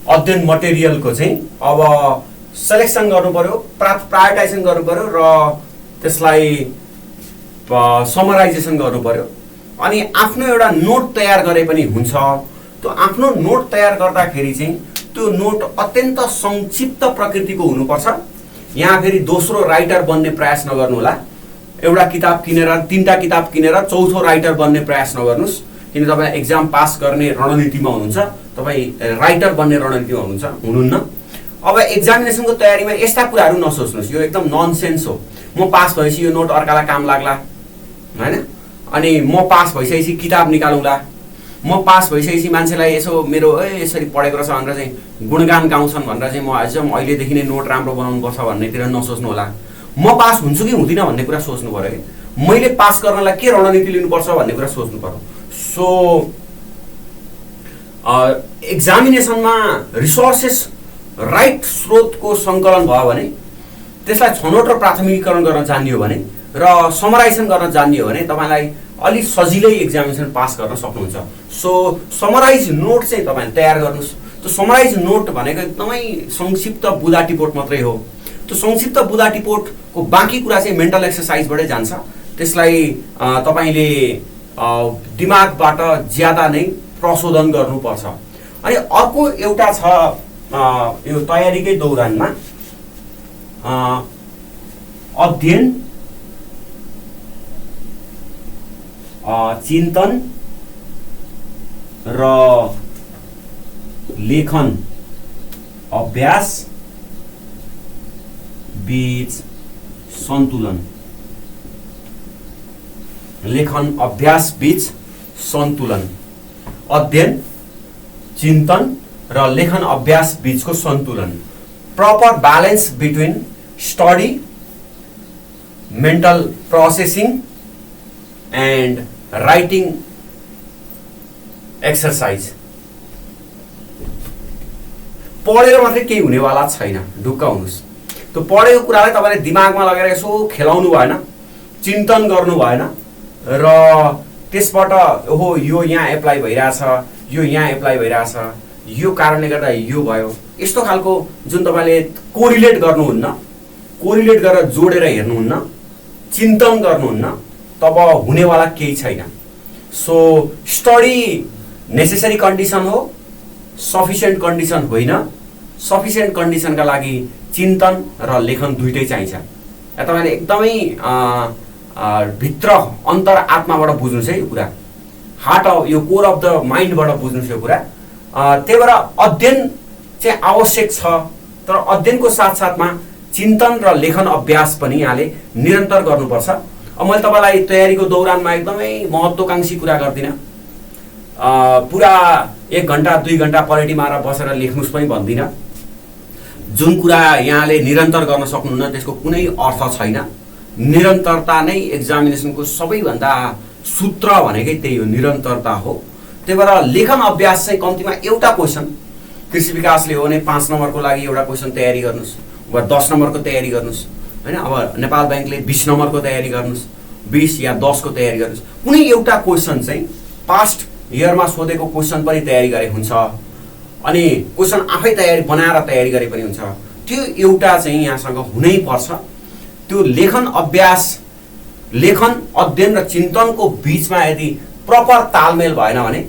अध्ययन मटेरियलको चाहिँ अब सिलेक्सन गर्नु पर्यो, प्रायोरिटाइजेसन गर्नु पर्यो र त्यसलाई समराइजेसन गर्नु पर्यो। अनि आफ्नो एउटा नोट तयार गरे पनि हुन्छ। त्यो आफ्नो नोट तयार गर्दाखेरि चाहिँ त्यो नोट अत्यन्त संक्षिप्त प्रकृतिको हुनुपर्छ। यहाँ फेरि दोस्रो राइटर बन्ने प्रयास नगर्नु होला। एउटा किताब किनेर 3टा किताब किनेर चौथो राइटर बन्ने प्रयास नगर्नुस्, किन तपाईँ एक्जाम पास गर्ने रणनीतिमा हुनुहुन्छ, तपाईँ राइटर बन्ने रणनीतिमा हुनुहुन्न। अब एक्जामिनेसनको तयारीमा यस्ता कुराहरू नसोच्नुहोस्, यो एकदम ननसेन्स हो। म पास भएपछि यो नोट अर्कालाई काम लाग्ला हैन, अनि म पास भइसकेपछि किताब निकालौँला, म पास भइसकेपछि मान्छेलाई यसो मेरो यसरी पढेको रहेछ भनेर चाहिँ गुणगान गाउँछन् भनेर चाहिँ म अहिलेदेखि नै नोट राम्रो बनाउनुपर्छ भन्नेतिर नसोच्नु होला। म पास हुन्छु कि हुँदिनँ भन्ने कुरा सोच्नु पर्यो कि मैले पास गर्नलाई के रणनीति लिनुपर्छ भन्ने कुरा सोच्नु पर्यो। सो एक्जामिनेसनमा रिसोर्सेस राइट स्रोतको सङ्कलन भयो भने त्यसलाई छनौट र प्राथमिकीकरण गर्न जानियो भने र समराइजेसन गर्न जानियो भने तपाईँलाई अलि सजिलै एक्जामिनेसन पास गर्न सक्नुहुन्छ। सो समराइज नोट चाहिँ तपाईँले तयार गर्नुहोस्। त्यो समराइज नोट भनेको एकदमै संक्षिप्त बुदा टिपोट मात्रै हो। त्यो संक्षिप्त बुदा टिपोटको बाँकी कुरा चाहिँ मेन्टल एक्सर्साइजबाटै जान्छ। त्यसलाई तपाईँले दिमागबाट ज्यादा नै प्रशोधन गर्नुपर्छ। अनि अर्को एउटा छ यो तयारीकै दौरानमा अध्ययन, चिन्तन र लेखन अभ्यास बीच सन्तुलन। लेखन अभ्यास बीच सन्तुलन। अध्ययन, चिन्तन र लेखन अभ्यास बीचको सन्तुलन। Proper balance between study, mental processing and writing exercise. पढेर मात्रै केही हुनेवाला छैन, ढुक्क हुनुहोस्। त्यो पढेको कुरालाई तपाईँले दिमागमा लगेर यसो खेलाउनु भएन, चिन्तन गर्नु भएन र त्यसबाट ओहो यो यहाँ एप्लाई भइरहेछ, यो यहाँ एप्लाई भइरहेछ, यो कारणले गर्दा यो भयो, यस्तो खालको जुन तपाईँले कोरिलेट गर्नुहुन्न, कोरिलेट गरेर जोडेर हेर्नुहुन्न, चिन्तन गर्नुहुन्न, तब हुनेवाला केही छैन। सो स्टडी नेसेसरी कन्डिसन हो, सफिसियन्ट कन्डिसन होइन। सफिसियन्ट कन्डिसनका लागि चिन्तन र लेखन दुइटै चाहिन्छ। तपाईँले एकदमै भित्र अन्तर आत्माबाट बुझ्नुहोस् है यो कुरा, हार्ट अफ यो कोर अफ द माइन्डबाट बुझ्नुहोस् यो कुरा। त्यही भएर अध्ययन चाहिँ आवश्यक छ, तर अध्ययनको साथसाथमा चिन्तन र लेखन अभ्यास पनि यहाँले निरन्तर गर्नुपर्छ। अब मैले तपाईँलाई तयारीको दौरानमा एकदमै महत्त्वकांक्षी कुरा गर्दिनँ, पुरा 1 घण्टा 2 घण्टा पलेटी मारेर बसेर लेख्नुहोस् पनि भन्दिनँ। जुन कुरा यहाँले निरन्तर गर्न सक्नुहुन्न त्यसको कुनै अर्थ छैन। निरन्तरता नै एक्जामिनेसनको सबैभन्दा सूत्र भनेकै त्यही हो, निरन्तरता हो। त्यही भएर लेखन अभ्यास चाहिँ कम्तीमा एउटा क्वेसन, कृषि विकासले हो भने 5 नम्बरको लागि एउटा क्वेसन तयारी गर्नुहोस् वा 10 नम्बरको तयारी गर्नुहोस् हैन। अब नेपाल बैंकले 20 नम्बरको तयारी गर्नुहोस्, 20 या 10 को तयारी गर्नुहोस्। कुनै एउटा क्वेसन चाहिँ पास्ट इयरमा सोधेको क्वेसन पनि तयारी गरे हुन्छ, अनि क्वेसन आफै तयारी बनाएर तयारी गरे पनि हुन्छ। त्यो एउटा चाहिँ यहाँसँग हुनै पर्छ। त्यो लेखन अभ्यास, लेखन अध्ययन र चिन्तनको बीचमा यदि प्रपर तालमेल भएन भने,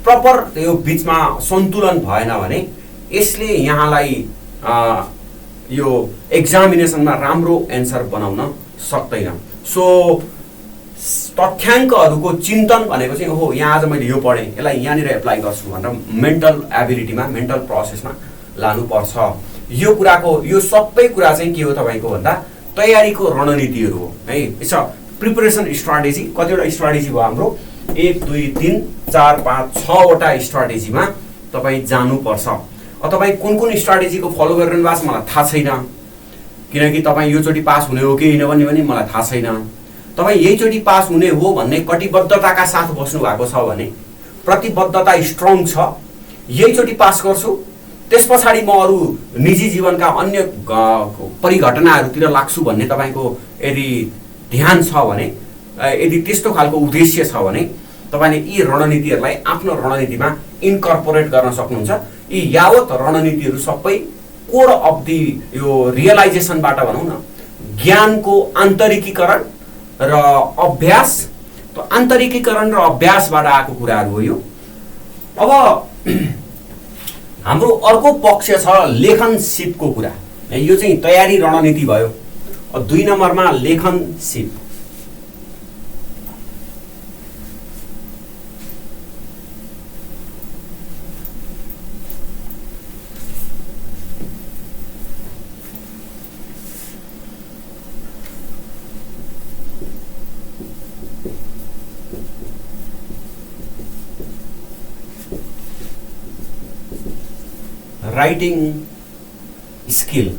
प्रपर यो बीचमा सन्तुलन भएन भने यसले यहाँलाई यो एक्जामिनेसनमा राम्रो एन्सर बनाउन सक्दैन। सो तथ्याङ्कहरूको चिन्तन भनेको चाहिँ हो यहाँ आज मैले यो पढेँ, यसलाई यहाँनिर एप्लाई गर्छु भनेर मेन्टल एबिलिटीमा, मेन्टल प्रोसेसमा लानुपर्छ। यो कुराको यो सबै कुरा चाहिँ के हो तपाईँको भन्दा तयारीको रणनीतिहरू हो है। यसो प्रिपरेसन स्ट्राटेजी, कतिवटा स्ट्राटेजी भयो हाम्रो, 1 2 3 4 5 6वटा स्ट्राटेजीमा तपाईँ जानुपर्छ। अब तपाईँ कुन कुन स्ट्राटेजीको फलो गरिरहनु भएको छ मलाई थाहा छैन, किनकि तपाईँ योचोटि पास हुने हो कि होइन भन्ने पनि मलाई थाहा छैन। तपाईँ यहीचोटि पास हुने हो भन्ने कटिबद्धताका साथ बस्नु भएको छ भने, प्रतिबद्धता स्ट्रङ छ, यहीचोटि पास गर्छु, त्यस पछाडि म अरू निजी जीवनका अन्य परिघटनाहरूतिर लाग्छु भन्ने तपाईँको यदि ध्यान छ भने, यदि त्यस्तो खालको उद्देश्य छ भने तपाईँले यी रणनीतिहरूलाई आफ्नो रणनीतिमा इन्कर्पोरेट गर्न सक्नुहुन्छ। यी यावत रणनीतिहरू सबै कोर अफ दि यो रियलाइजेसनबाट भनौँ न, ज्ञानको आन्तरिकीकरण र अभ्यास, त आन्तरिकीकरण र अभ्यासबाट आएको कुराहरू हो यो। अब हाम्रो अर्को पक्ष छ लेखन सिपको कुरा। यो चाहिँ तयारी रणनीति भयो। 2 नम्बरमा लेखन सिप। Writing skill.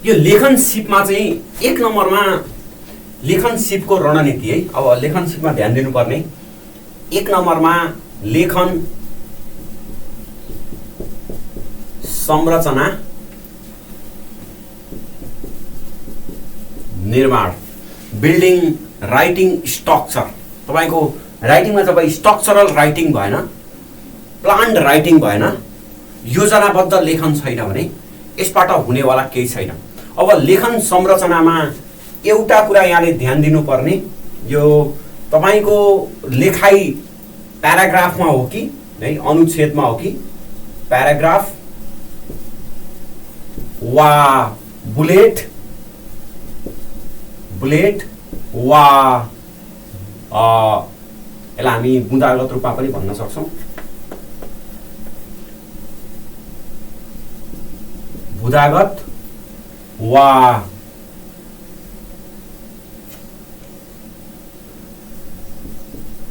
यो लेखन सिपमा चाहिँ 1 नम्बरमा लेखन सिपको रणनीति है। अब लेखन सिपमा ध्यान दिनुपर्ने 1 नम्बरमा लेखन संरचना निर्माण, बिल्डिङ राइटिङ स्ट्रक्चर। तपाईको राइटिङमा जब स्ट्रक्चरल राइटिङ भएन, प्लान्ड राइटिङ भएन, योजनाबद्ध लेखन छैन भने यसबाट हुनेवाला केही छैन। अब लेखन संरचनामा एउटा कुरा यहाँले ध्यान दिनुपर्ने, यो तपाईको लेखाइ प्याराग्राफमा हो कि है अनुच्छेदमा हो कि प्याराग्राफ वा बुलेट वा यसलाई हामी बुँदागत रूपमा पनि भन्न सक्छौं। बुँदागत वा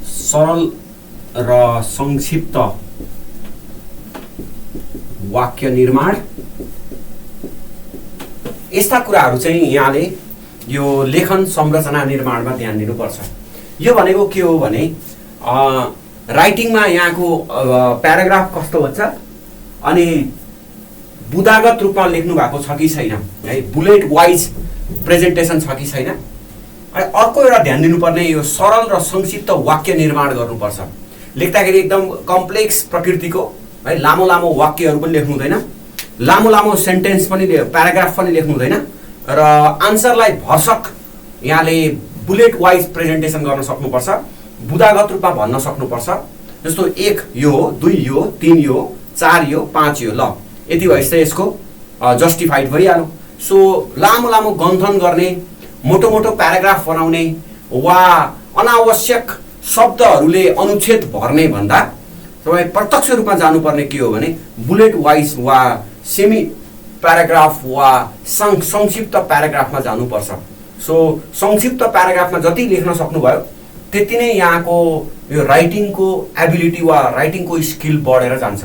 सरल र संक्षिप्त वाक्य निर्माण, यस्ता कुराहरू चाहिँ यहाँले यो लेखन संरचना निर्माणमा ध्यान दिनुपर्छ। यो भनेको के हो भने राइटिङमा यहाँको प्याराग्राफ कस्तो हुन्छ अनि बुँदागत रूपमा लेख्नु भएको छ कि छैन है, बुलेट वाइज प्रेजेन्टेसन छ कि छैन। अनि अर्को एउटा ध्यान दिनुपर्ने यो सरल र संक्षिप्त वाक्य निर्माण गर्नुपर्छ। लेख्दाखेरि एकदम कम्प्लेक्स प्रकृतिको है लामो लामो वाक्यहरू पनि लेख्नु हुँदैन, लामो लामो सेन्टेन्स पनि प्याराग्राफ पनि लेख्नु हुँदैन र आन्सरलाई भर्सक यहाँले बुलेट वाइज प्रेजेन्टेसन गर्न सक्नुपर्छ, बुँदागत रूपमा भन्न सक्नुपर्छ। जस्तो 1 यो हो, 2 यो, 3 यो, 4 यो, 5 यो, ल यति भएपछि यसको जस्टिफाइड भइहाल्यो। सो लामो लामो गन्थन गर्ने, मोटो मोटो प्याराग्राफ बनाउने वा अनावश्यक शब्दहरूले अनुच्छेद भर्ने भन्दा तपाईँ प्रत्यक्ष रूपमा जानुपर्ने के हो भने बुलेट वाइज वा सेमी प्याराग्राफ वा संक्षिप्त प्याराग्राफमा जानुपर्छ। सो संक्षिप्त प्याराग्राफमा जति लेख्न सक्नुभयो त्यति नै यहाँको यो राइटिङको एबिलिटी वा राइटिङको स्किल बढेर जान्छ।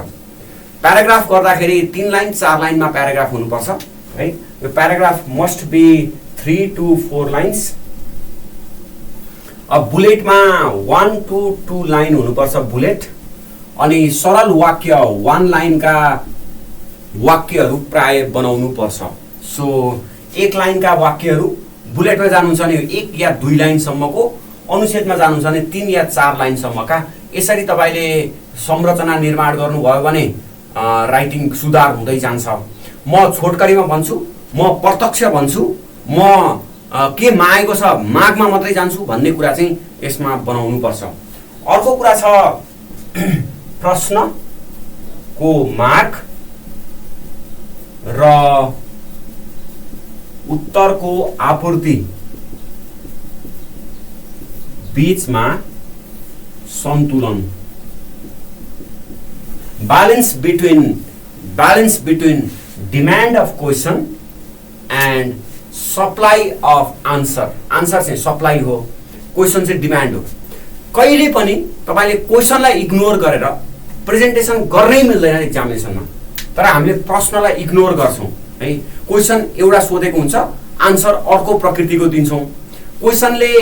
प्याराग्राफ गर्दाखेरि 3 लाइन 4 लाइनमा प्याराग्राफ हुनुपर्छ है। यो paragraph must be 3 to 4 lines. अब बुलेटमा 1 to 2 लाइन हुनुपर्छ बुलेट। अनि सरल वाक्य 1 लाइनका वाक्यहरू प्राय बनाउनु पर्छ। सो 1 लाइनका वाक्यहरू बुलेटमा जानुहुन्छ भने 1 या 2 लाइनसम्मको, अनुच्छेदमा जानुहुन्छ भने 3 या 4 लाइनसम्मका। यसरी तपाईले संरचना निर्माण गर्नुभयो भने राइटिङ सुधार हुँदै जान्छ। म छोटकरीमा भन्छु, म प्रत्यक्ष भन्छु, म के मागेको छ मागमा मात्रै जान्छु भन्ने कुरा चाहिँ यसमा बनाउनु पर्छ। अर्को कुरा छ प्रश्नको माग र उत्तरको आपूर्ति बीचमा सन्तुलन, balance between demand of question and supply of answer। Answer चाहिँ सप्लाई हो, क्वेसन चाहिँ डिमान्ड हो। कहिले पनि तपाईले क्वेसनलाई इग्नोर गरेर प्रेजेन्टेसन गर्नै मिल्दैन एक्जामिनेसनमा। तर हामीले प्रश्नलाई इग्नोर गर्छौं है। क्वेसन एउटा सोधेको हुन्छ, आन्सर अर्को प्रकृतिको दिन्छौं। क्वेसनले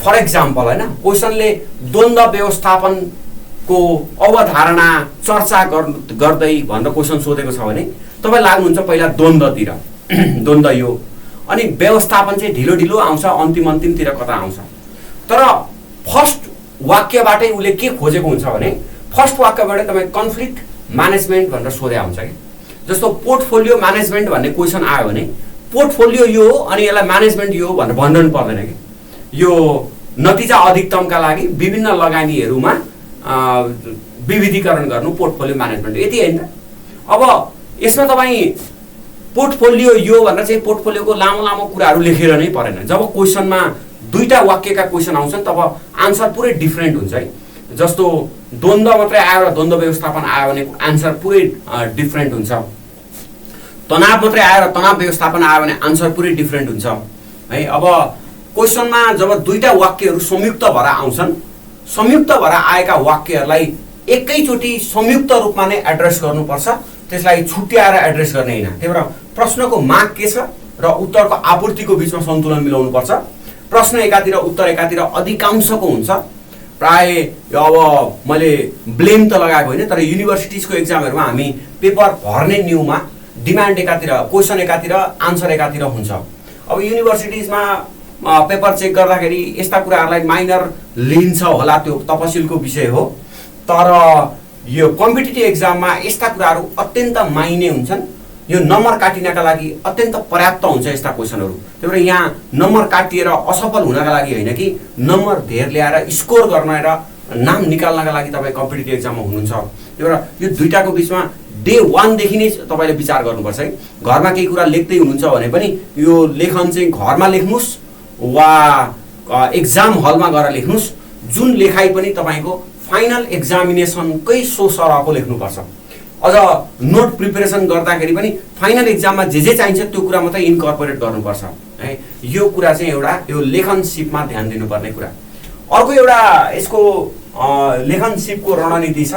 फर एक्जाम्पल हैन, क्वेसनले द्वन्द्व व्यवस्थापनको अवधारणा चर्चा गर्दै भनेर क्वेसन सोधेको छ भने तपाई लाग्नुहुन्छ पहिला द्वन्द्वतिर, द्वन्द्व यो, अनि व्यवस्थापन चाहिँ ढिलो ढिलो आउँछ, अन्तिमतिर कता आउँछ। तर फर्स्ट वाक्यबाटै उले के खोजेको हुन्छ भने फर्स्ट वाक्यबाट तपाई कन्फ्लिक्ट म्यानेजमेन्ट भनेर सोधे हुन्छ कि। जस्तो पोर्टफोलियो म्यानेजमेन्ट भन्ने क्वेसन आयो भने पोर्टफोलियो यो हो अनि यसलाई म्यानेजमेन्ट यो हो भनेर भन्नु पर्दैन कि। यो नतिजा अधिकतमका लागि विभिन्न लगानीहरुमा विविधीकरण गर्नु पोर्टफोलियो म्यानेजमेन्ट यति हैन। अब यसमा तपाई पोर्टफोलियो यो भनेर चाहिँ पोर्टफोलियोको लामो लामो कुराहरु लेखेर नै परेन। जब क्वेसनमा दुईटा वाक्यका क्वेसन आउँछन् तब आन्सर पुरै डिफरेन्ट हुन्छ है। जस्तो द्वन्द्व मात्रै आयो र द्वन्द्व व्यवस्थापन आयो भने आन्सर पुरै डिफरेन्ट हुन्छ। तनाव मात्रै आयो र तनाव व्यवस्थापन आयो भने आन्सर पुरै डिफरेन्ट हुन्छ है। अब क्वेसनमा जब दुईटा वाक्यहरु संयुक्त भएर आउँछन्, संयुक्त भएर आएका वाक्यहरुलाई एकैचोटी संयुक्त रूपमा नै एड्रेस गर्नुपर्छ, त्यसलाई छुट्याएर एड्रेस गर्ने हैन। त्यही भएर प्रश्नको माग के छ र उत्तरको आपूर्तिको बीचमा सन्तुलन मिलाउनु पर्छ। प्रश्न एकातिर उत्तर एकातिर अधिकांशको हुन्छ। प्राय अब मैले ब्लेम त लगाएको होइन, तर युनिभर्सिटिजको एक्जामहरुमा हामी पेपर भर्ने न्यूमा डिमान्ड एकातिर, क्वेशन एकातिर, आन्सर एकातिर हुन्छ। अब युनिभर्सिटिजमा पेपर चेक गर्दाखेरि यस्ता कुराहरूलाई माइनर लिन्छ होला, त्यो तपसिलको विषय हो। तर यो कम्पिटिटिभ एक्जाममा यस्ता कुराहरू अत्यन्त माइने हुन्छन्। यो नम्बर काटिनका लागि अत्यन्त पर्याप्त हुन्छ यस्ता क्वेशनहरू। त्यही भएर यहाँ नम्बर काटिएर असफल हुनका लागि होइन कि नम्बर धेर ल्याएर स्कोर गर्न र नाम निकाल्नका लागि तपाईँ कम्पिटिटिभ एक्जाममा हुनुहुन्छ। त्यही भएर यो दुईटाको बिचमा डे 1 देखि नै तपाईँले विचार गर्नुपर्छ है। घरमा केही कुरा लेख्दै हुनुहुन्छ भने पनि यो लेखन चाहिँ घरमा लेख्नुहोस् वा एक्जाम हलमा गएर लेख्नुहोस्। जुन लेखाइ पनि तपाईँको फाइनल एक्जामिनेसनकै सो सरहको लेख्नुपर्छ। अझ नोट प्रिपरेसन गर्दाखेरि पनि फाइनल एक्जाममा जे चाहिन्छ त्यो कुरा मात्रै इन्कर्पोरेट गर्नुपर्छ है। यो कुरा चाहिँ एउटा यो लेखन सिपमा ध्यान दिनुपर्ने कुरा। अर्को एउटा यसको लेखन सिपको रणनीति छ,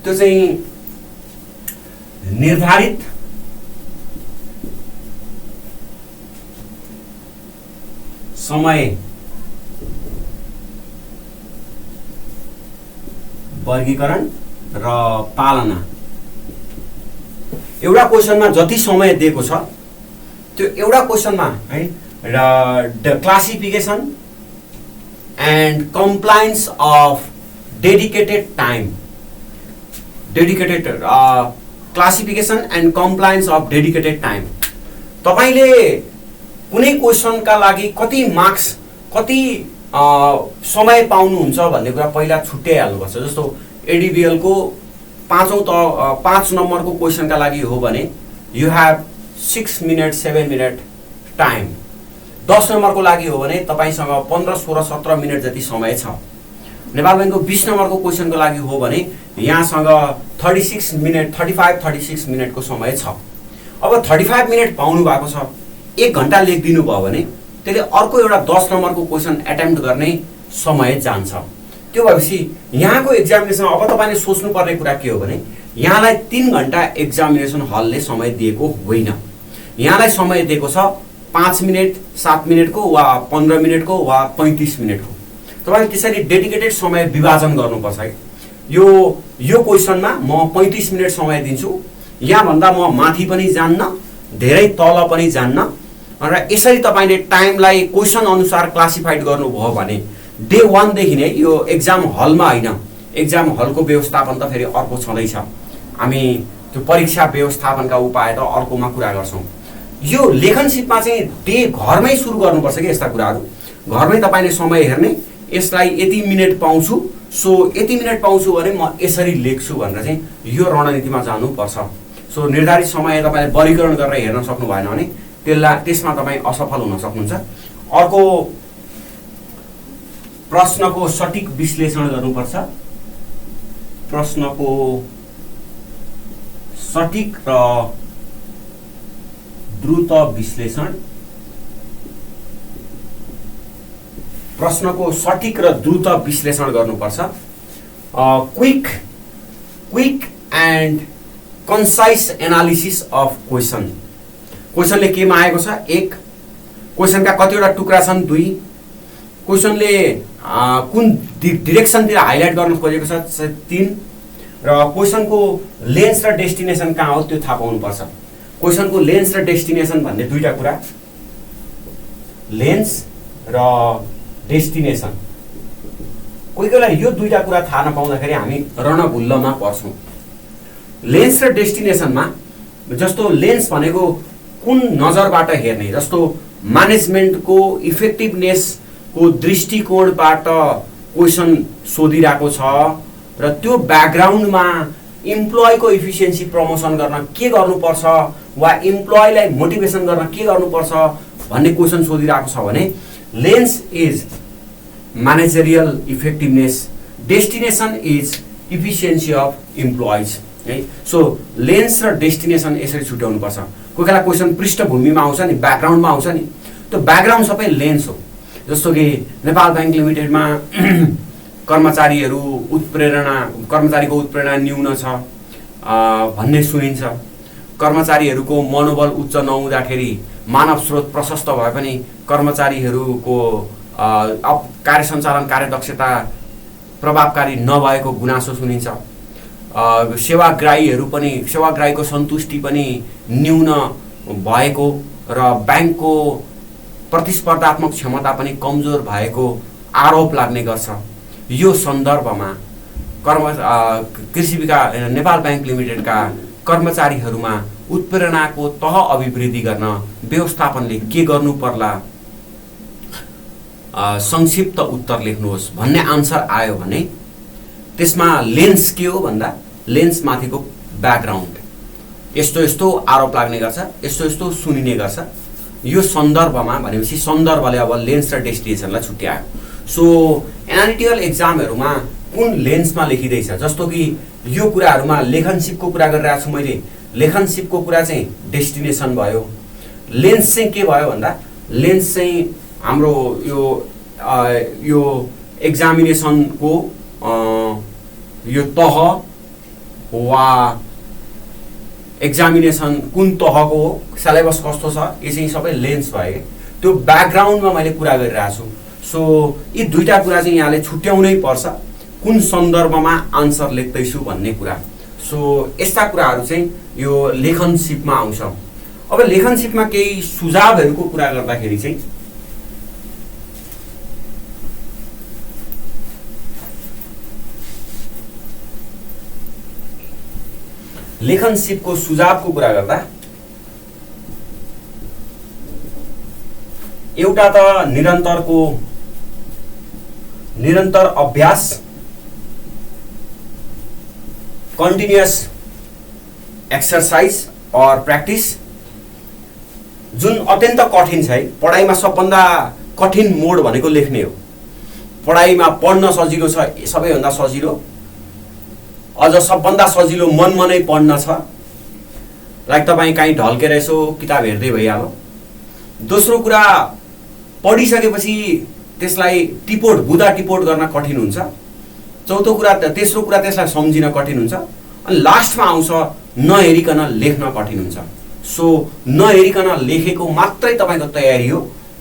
त्यो चाहिँ निर्धारित समय वर्गीकरण र पालना। एउटा क्वेशनमा जति समय दिएको छ त्यो एउटा क्वेशनमा है र classification and compliance of dedicated time, dedicated classification and compliance of dedicated time. तपाईले कुनै क्वेशनका लागि कति मार्क्स, कति समय पाउनुहुन्छ भन्ने कुरा पहिला छुट्याइहाल्नुपर्छ। जस्तो एडिबिएल को 5 नम्बरको क्वेशनका लागि हो भने you have 6 minute 7 minute time. 10 नम्बरको लागि हो भने तपाईसँग 15 16 17 मिनट जति समय छ। नेपाल बैंकको 20 नम्बरको क्वेशनको लागि हो भने यहाँसँग 36 मिनट 35-36 मिनटको समय छ। अब 35 मिनट पाउनु भएको छ, 1 घण्टा लेखिदिनु भयो भने त्यसले अर्को एउटा 10 नम्बरको क्वेशन एटेम्प्ट गर्ने समय जान्छ। त्यो भएपछि यहाँको एक्जामिनेसन अब तपाईले सोच्नु पर्ने कुरा के हो भने यहाँलाई 3 घण्टा एक्जामिनेसन हलले समय दिएको होइन। यहाँलाई समय दिएको छ 5 मिनट 7 मिनटको वा 15 मिनटको वा 35 मिनटको। तपाईले त्यसरी डेडिकेटेड समय विभाजन गर्नुपर्छ है। यो क्वेशनमा म 35 मिनट समय दिन्छु, यहाँ भन्दा म माथि पनि जान्न, धेरै तल पनि जान्न, र यसरी तपाईले टाइमलाई क्वेशन अनुसार क्लासिफाइड गर्नुभयो भने डे 1 देखि नै यो एक्जाम हलमा होइन, एक्जाम हलको व्यवस्थापन त फेरि अर्को छँदैछ। हामी त्यो परीक्षा व्यवस्थापनका उपाय त अर्कोमा कुरा गर्छौं। यो लेखन सिपमा चाहिँ डे घरमै सुरु गर्नुपर्छ कि यस्ता कुराहरू। घरमै तपाईले समय हेर्ने, यसलाई यति मिनेट पाउँछु, सो यति मिनेट पाउँछु भने म यसरी लेख्छु भनेर चाहिँ यो रणनीतिमा जानुपर्छ। सो निर्धारित समय तपाईले वर्गीकरण गरेर हेर्न सक्नु भएन भने त्यसमा तपाई असफल हुन सक्नुहुन्छ। अर्को प्रश्नको सठिक विश्लेषण गर्नुपर्छ। प्रश्नको सठिक र द्रुत विश्लेषण, प्रश्नको सठिक र द्रुत विश्लेषण गर्नुपर्छ। Quick and concise analysis of question. क्वेशनले केमा आएको छ? 1, क्वेशनका कतिवटा टुक्रा छन्? 2, क्वेशनले कुन डिरेक्सनतिर हाइलाइट गर्न खोजेको छ? 3, र क्वेशनको लेन्स र डेस्टिनेसन कहाँ हो त्यो थाहा पाउनुपर्छ। क्वेशनको लेन्स र डेस्टिनेसन भन्ने दुईटा कुरा, लेन्स र डेस्टिनेसन। कोही बेला यो दुईटा कुरा थाहा नपाउँदाखेरि हामी रणभुल्लमा पर्छौं। लेन्स र डेस्टिनेसनमा जस्तो लेन्स भनेको कुन नजरबाट हेर्ने, जस्तो म्यानेजमेन्टको इफेक्टिभनेसको दृष्टिकोणबाट क्वेशन सोधिरहेको छ र त्यो ब्याकग्राउन्डमा इम्प्लोयको इफिसियन्सी प्रमोसन गर्न के गर्नुपर्छ वा इम्प्लोयलाई मोटिभेसन गर्न के गर्नुपर्छ भन्ने क्वेशन सोधिरहेको छ भने lens is managerial effectiveness, destination is efficiency of employees है। सो लेन्स र डेस्टिनेसन यसरी छुट्याउनु पर्छ। कोही बेला क्वेशन पृष्ठभूमिमा आउँछ नि, ब्याकग्राउन्डमा आउँछ नि, त्यो ब्याकग्राउन्ड सबै लेन्स हो। जस्तो कि नेपाल बैंक लिमिटेडमा कर्मचारीको उत्प्रेरणा न्यून छ भन्ने सुनिन्छ। कर्मचारीहरूको मनोबल उच्च नहुँदाखेरि मानव स्रोत प्रशस्त भए पनि कर्मचारीहरूको कार्य सञ्चालन कार्यदक्षता प्रभावकारी नभएको गुनासो सुनिन्छ। सेवाग्राहीको सन्तुष्टि पनि न्यून भएको र ब्याङ्कको प्रतिस्पर्धात्मक क्षमता पनि कमजोर भएको आरोप लाग्ने गर्छ। यो सन्दर्भमा कृषि विकास नेपाल ब्याङ्क लिमिटेडका कर्मचारीहरूमा उत्प्रेरणाको तह अभिवृद्धि गर्न व्यवस्थापनले के गर्नु पर्ला, संक्षिप्त उत्तर लेख्नुहोस् भन्ने आन्सर आयो भने त्यसमा लेन्स के हो भन्दा लेन्स माथिको ब्याकग्राउन्ड, यस्तो यस्तो आरोप लाग्ने गर्छ, यस्तो यस्तो सुनिने गर्छ। यो सन्दर्भमा भनेपछि सन्दर्भले अब लेन्स र डेस्टिनेसनलाई छुट्यायो। सो एनालिटिकल एक्जामहरूमा कुन लेन्समा लेखिँदैछ, जस्तो कि यो कुराहरूमा लेखनसिपको कुरा गरिरहेको छु मैले, लेखनसिपको कुरा चाहिँ डेस्टिनेसन भयो। लेन्स चाहिँ के भयो भन्दा लेन्स चाहिँ हाम्रो यो एक्जामिनेसनको यो तह वा एक्जामिनेसन कुन तहको हो, सिलेबस कस्तो छ, यो चाहिँ सबै लेन्स भयो। त्यो ब्याकग्राउन्डमा मैले कुरा गरिरहेको छु। सो यी दुईटा कुरा चाहिँ यहाँले छुट्याउनै पर्छ, कुन सन्दर्भमा आन्सर लेख्दैछु भन्ने कुरा। सो यस्ता कुराहरू चाहिँ यो लेखनसिपमा आउँछ। अब लेखनसिपमा केही सुझावहरूको कुरा गर्दाखेरि चाहिँ लेखनसिपको सुझावको कुरा गर्दा एउटा त निरन्तर अभ्यास, कन्टिन्युअस एक्सरसाइज और प्र्याक्टिस, जुन अत्यन्त कठिन छ। पढाइमा सबभन्दा कठिन मोड भनेको लेख्ने हो। पढाइमा पढ्न सजिलो छ, सबैभन्दा सजिलो, अझ सबभन्दा सजिलो मनमा नै पढ्न छ। लाइक तपाईँ कहीँ ढल्केर यसो किताब हेर्दै भइहाल्यो। दोस्रो कुरा, पढिसकेपछि त्यसलाई बुदा टिपोट गर्न कठिन हुन्छ। तेस्रो कुरा त्यसलाई सम्झिन कठिन हुन्छ। अनि लास्टमा आउँछ नहेरिकन लेख्न कठिन हुन्छ। सो नहेरिकन लेखेको मात्रै तपाईँको तयारी हो,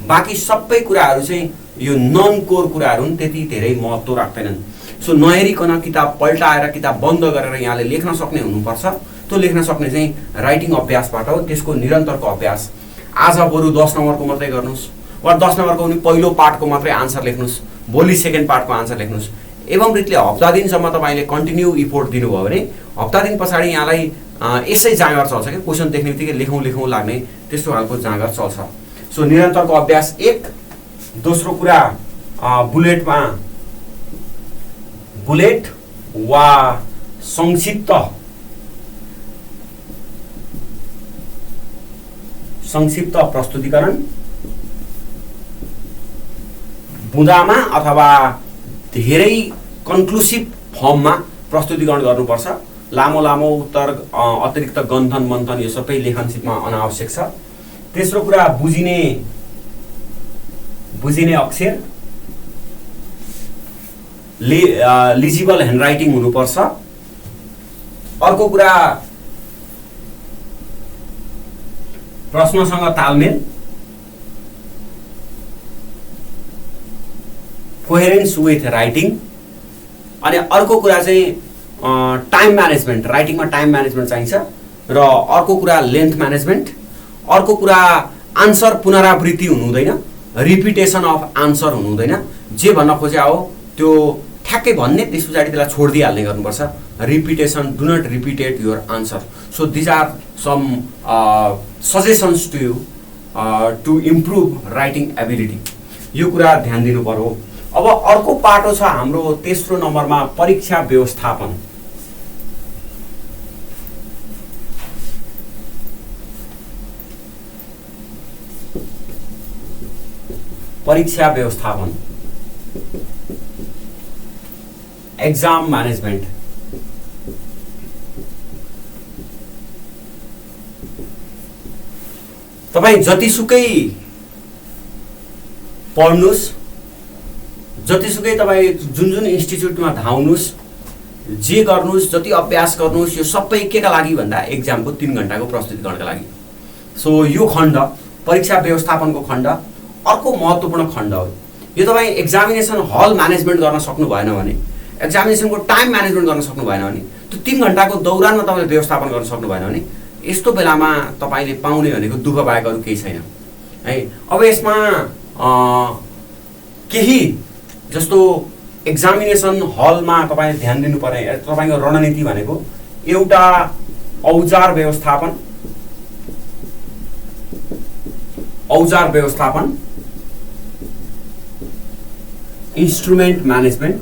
बाँकी सबै कुराहरू चाहिँ यो नन कोर कुराहरू हुन्, त्यति धेरै महत्त्व राख्दैनन्। सो नहेरिकन किताब पल्टाएर किताब बन्द गरेर यहाँले लेख्न सक्ने हुनुपर्छ। त्यो लेख्न सक्ने चाहिँ राइटिङ अभ्यासबाट हो, त्यसको निरन्तरको अभ्यास। आज बरु 10 नम्बरको मात्रै गर्नुहोस्, वा 10 नम्बरको पनि पहिलो पार्टको मात्रै आन्सर लेख्नुहोस्, भोलि सेकेन्ड पार्टको आन्सर लेख्नुहोस्। एवं रीतिले हप्ता दिनसम्म तपाईँले कन्टिन्यू इफोर्ट दिनुभयो भने हप्ता दिन पछाडि यहाँलाई यसै जाँगर चल्छ कि क्वेसन देख्ने बित्तिकै लेखौँ लाग्ने त्यस्तो खालको जाँगर चल्छ। सो निरन्तरको अभ्यास एक। दोस्रो कुरा, बुलेट वा संक्षिप्त प्रस्तुतिकरण बुँदामा अथवा धेरै कन्क्लुसिभ फर्ममा प्रस्तुतिकरण गर्नुपर्छ। लामो उत्तर, अतिरिक्त गन्थन मन्थन यो सबै लेखनसिपमा अनावश्यक छ। तेस्रो कुरा, बुझिने अक्षर, लिजिबल ह्यान्डराइटिङ हुनुपर्छ। अर्को कुरा, प्रश्नसँग तालमेल, कोहेरेन्स विथ राइटिङ। अनि अर्को कुरा चाहिँ टाइम म्यानेजमेन्ट, राइटिङमा टाइम म्यानेजमेन्ट चाहिन्छ। र अर्को कुरा लेन्थ म्यानेजमेन्ट। अर्को कुरा, आन्सर पुनरावृत्ति हुनु हुँदैन, रिपिटेसन अफ आन्सर हुनु हुँदैन। जे भन्न खोज्या हो त्यो ठ्याक्कै भन्ने, त्यस पछाडि त्यसलाई छोडिदिइहाल्ने गर्नुपर्छ। Repetition, do not repeat your answer. So these are some suggestions to you to improve writing ability. यो कुरा ध्यान दिनु पर्यो। अब अर्को पाटो छ हाम्रो तेस्रो नम्बरमा, परीक्षा व्यवस्थापन। परीक्षा व्यवस्थापन, एक्जाम म्यानेजमेन्ट। तपाईँ जतिसुकै पढ्नुस्, जतिसुकै तपाईँ जुन इन्स्टिट्युटमा धाउनुस्, जे गर्नुस्, जति अभ्यास गर्नुस्, यो सबै केका लागि भन्दा एक्जामको 3 घण्टाको प्रस्तुतिकरणका लागि। सो यो खण्ड परीक्षा व्यवस्थापनको खण्ड अर्को महत्त्वपूर्ण खण्ड हो। यो तपाईँ एक्जामिनेसन हल म्यानेजमेन्ट गर्न सक्नु भएन भने, एक्जामिनेसनको टाइम म्यानेजमेन्ट गर्न सक्नु भएन भने, त्यो 3 घण्टाको दौरानमा तपाईँले व्यवस्थापन गर्न सक्नु भएन भने यस्तो बेलामा तपाईँले पाउने भनेको दुःख बाहेक अरू केही छैन है। अब यसमा केही जस्तो एक्जामिनेसन हलमा तपाईँले ध्यान दिनुपर्ने तपाईँको रणनीति भनेको एउटा औजार व्यवस्थापन, इन्स्ट्रुमेन्ट म्यानेजमेन्ट,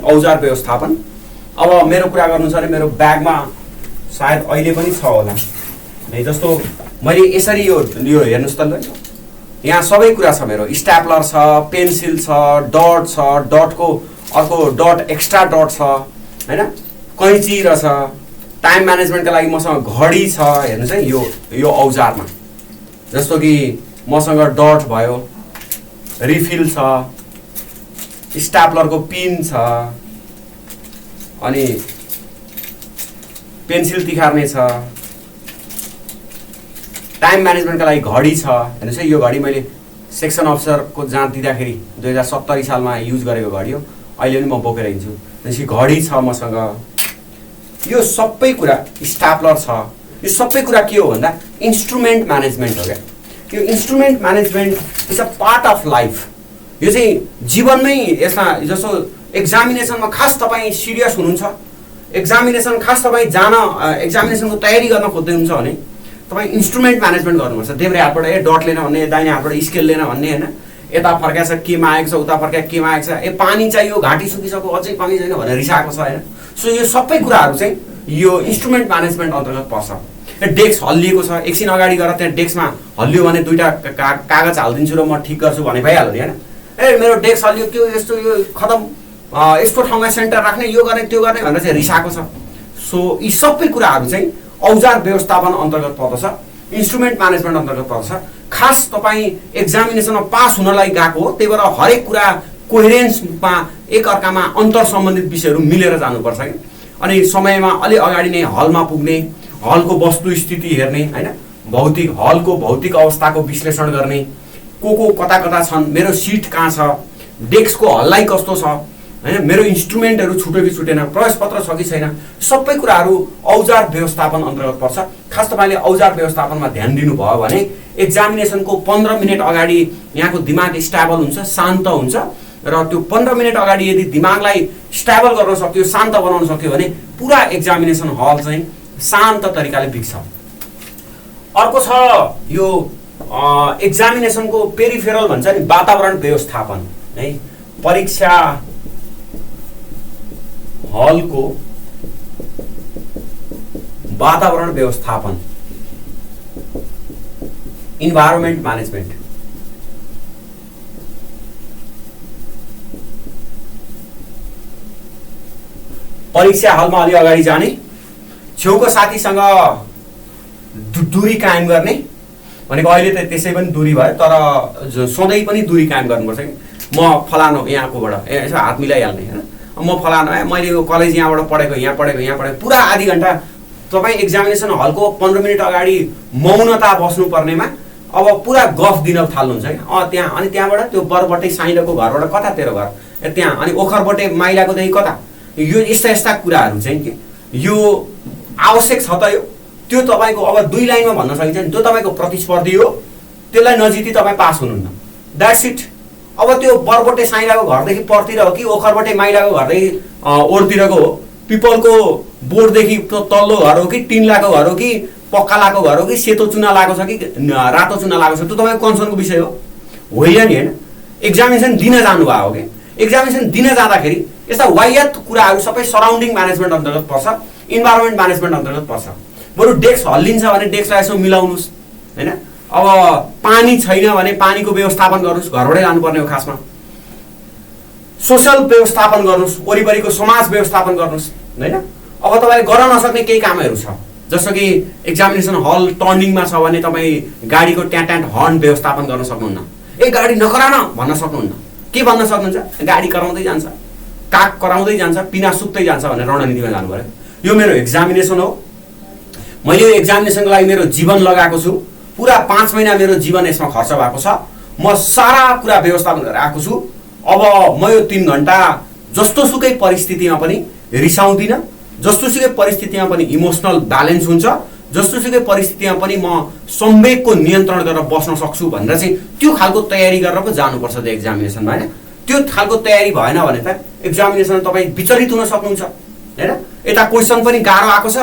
औजार व्यवस्थापन। अब मेरो कुरा गर्नु छ भने मेरो ब्यागमा सायद अहिले पनि छ होला है। जस्तो मैले यसरी यो हेर्नुहोस् त, ल यहाँ सबै कुरा छ। मेरो स्ट्याप्लर छ, पेन्सिल छ, डट छ, डटको अर्को डट एक्स्ट्रा डट छ हैन, कैँची रहेछ, टाइम म्यानेजमेन्टका लागि मसँग घडी छ। हेर्नुहोस् है, यो औजारमा जस्तो कि मसँग डट भयो, रिफिल छ, स्ट्याप्लरको पिन छ, अनि पेन्सिल तिखार्ने छ, टाइम म्यानेजमेन्टका लागि घडी छ। हेर्नुहोस् है, यो घडी मैले सेक्सन अफिसरको जाँच दिँदाखेरि 2070 सालमा युज गरेको घडी हो, अहिले पनि म बोकेर हिँड्छु। त्यसपछि घडी छ मसँग। यो सबै कुरा स्ट्याप्लर छ। यो सबै कुरा के हो भन्दा इन्स्ट्रुमेन्ट म्यानेजमेन्ट हो क्या। यो instrument management is a part of life. यो चाहिँ जीवनमै यसमा जस्तो एक्जामिनेसनमा खास तपाईँ सिरियस हुनुहुन्छ, एक्जामिनेसन खास तपाईँ एक्जामिनेसनको तयारी गर्न खोज्दै हुनुहुन्छ भने तपाईँ इन्स्ट्रुमेन्ट म्यानेजमेन्ट गर्नुपर्छ। देब्रे हातबाट डट लिन भन्ने, दाहिने हातबाट स्केल लिन भन्ने होइन, यता फर्काएको छ केमा आएको छ, उता फर्काएको केमा आएको छ, पानी चाहियो, घाँटी सुकिसक्यो, अझै पानी छैन भनेर रिसाएको छ होइन। सो यो सबै कुराहरू चाहिँ यो इन्स्ट्रुमेन्ट म्यानेजमेन्ट अन्तर्गत पर्छ। डेस्क हल्लिएको छ, एकछिन अगाडि गएर त्यहाँ डेस्कमा हल्लियो भने 2टा कागज हालिदिन्छु र म ठिक गर्छु भने भइहाल्यो नि होइन। मेरो डेस्क हल्लियो, त्यो यस्तो, यो खतम, यस्तो ठाउँमा सेन्टर राख्ने, यो गर्ने त्यो गर्ने भनेर चाहिँ रिसाएको छ। सो यी सबै कुराहरू चाहिँ औजार व्यवस्थापन अन्तर्गत पर्दछ, इन्स्ट्रुमेन्ट म्यानेजमेन्ट अन्तर्गत पर्दछ। खास तपाईँ एक्जामिनेसनमा पास हुनलाई गएको हो, त्यही भएर हरेक कुरा कोहेरेन्समा एकअर्कामा अन्तर सम्बन्धित विषयहरू मिलेर जानुपर्छ कि। अनि समयमा अलि अगाडि नै हलमा पुग्ने, हलको वस्तुस्थिति हेर्ने होइन, हलको भौतिक अवस्थाको विश्लेषण गर्ने, को कता कता छन्, मेरो सिट कहाँ छ, डेस्कको हल्लाइ कस्तो छ होइन, मेरो इन्स्ट्रुमेन्टहरू छुट्यो कि छुटेन, प्रवेश पत्र छ कि छैन, सबै कुराहरू औजार व्यवस्थापन अन्तर्गत पर्छ। खास तपाईँले औजार व्यवस्थापनमा ध्यान दिनुभयो भने एक्जामिनेसनको 15 मिनट अगाडि यहाँको दिमाग स्टेबल हुन्छ, शान्त हुन्छ र त्यो 15 मिनट अगाडि यदि दिमागलाई स्टेबल गर्न सक्यो, शान्त बनाउन सक्यो भने पुरा एक्जामिनेसन हल चाहिँ शान्त तरिकाले बिग्छ। अर्को छ यो एक्जामिनेसनको पेरिफेरल भन्छ नि, वातावरण व्यवस्थापन है। परीक्षा हलको वातावरण व्यवस्थापन, इन्भाइरोमेन्ट म्यानेजमेन्ट। परीक्षा हलमा अलि अगाडि जाने, छेउको साथीसँग दूरी कायम गर्ने भनेको अहिले त त्यसै पनि दूरी भयो, तर सधैँ पनि दूरी कायम गर्नुपर्छ कि। म फलानु यहाँकोबाट यसो हात मिलाइहाल्ने होइन, म फलानु मैले यो कलेज यहाँबाट पढेको, यहाँ पढेको पुरा आधी घन्टा तपाईँ एक्जामिनेसन हलको 15 मिनट अगाडि मौनता बस्नुपर्नेमा अब पुरा गफ दिन थाल्नुहुन्छ क्या। त्यहाँ अनि त्यहाँबाट त्यो बरबटे साइलोको घरबाट कता तेरो घर, त्यहाँ अनि ओखरबटे माइलाकोदेखि कता, यो यस्ता कुराहरू चाहिँ के यो आवश्यक छ त। यो त्यो तपाईँको अब 2 लाइनमा भन्न सकिन्छ नि, त्यो तपाईँको प्रतिस्पर्धी हो, त्यसलाई नजिती तपाईँ पास हुनुहुन्न, द्याट्स इट। अब त्यो बरबटे साइलाको घरदेखि परतिर हो कि ओखरबटे माइलाको घरदेखि ओरतिरको हो, पिपलको बोर्डदेखि तल्लो घर हो कि टिन्लाको घर हो कि पक्कालाको घर हो कि सेतो चुना लागेको छ कि रातो चुना लागेको छ, त्यो तपाईँको कन्सर्नको विषय हो होइन नि होइन। एक्जामिनेसन दिन जानुभएको हो कि, एक्जामिनेसन दिन जाँदाखेरि यस्ता वाह्यात कुराहरू सबै सराउन्डिङ म्यानेजमेन्ट अन्तर्गत पर्छ, इन्भाइरोमेन्ट म्यानेजमेन्ट अन्तर्गत पर्छ। बरु डेस्क हल्लिन्छ भने डेस्कलाई यसो मिलाउनुहोस् होइन। अब पानी छैन भने पानीको व्यवस्थापन गर्नुहोस्, घरबाटै लानुपर्ने हो खासमा। सोसल व्यवस्थापन गर्नुहोस्, वरिपरिको समाज व्यवस्थापन गर्नुहोस् होइन। अब तपाईँ गर्न नसक्ने केही कामहरू छ, जस्तो कि एक्जामिनेसन हल टर्निङमा छ भने तपाईँ गाडीको ट्याट हर्न व्यवस्थापन गर्न सक्नुहुन्न, गाडी नकरान भन्न सक्नुहुन्न के भन्न सक्नुहुन्छ? गाडी कराउँदै जान्छ, काग कराउँदै जान्छ, पिना सुक्दै जान्छ भनेर रणनीतिमा जानु पर्यो। यो मेरो एक्जामिनेसन हो, मैले यो एक्जामिनेसनको लागि मेरो जीवन लगाएको छु, पुरा 5 महिना मेरो जीवन यसमा खर्च भएको छ, म सारा कुरा व्यवस्थापन गरेर आएको छु। अब म यो 3 घण्टा जस्तोसुकै परिस्थितिमा पनि रिसाउँदिनँ, जस्तोसुकै परिस्थितिमा पनि इमोसनल ब्यालेन्स हुन्छ, जस्तोसुकै परिस्थितिमा पनि म संवेगको नियन्त्रण गरेर बस्न सक्छु भनेर चाहिँ त्यो खालको तयारी गरेर पो जानुपर्छ त्यो एक्जामिनेसनमा, हैन? त्यो खालको तयारी भएन भने त एक्जामिनेसन तपाईँ विचलित हुन सक्नुहुन्छ, हैन? यता क्वेसन पनि गाह्रो आएको छ,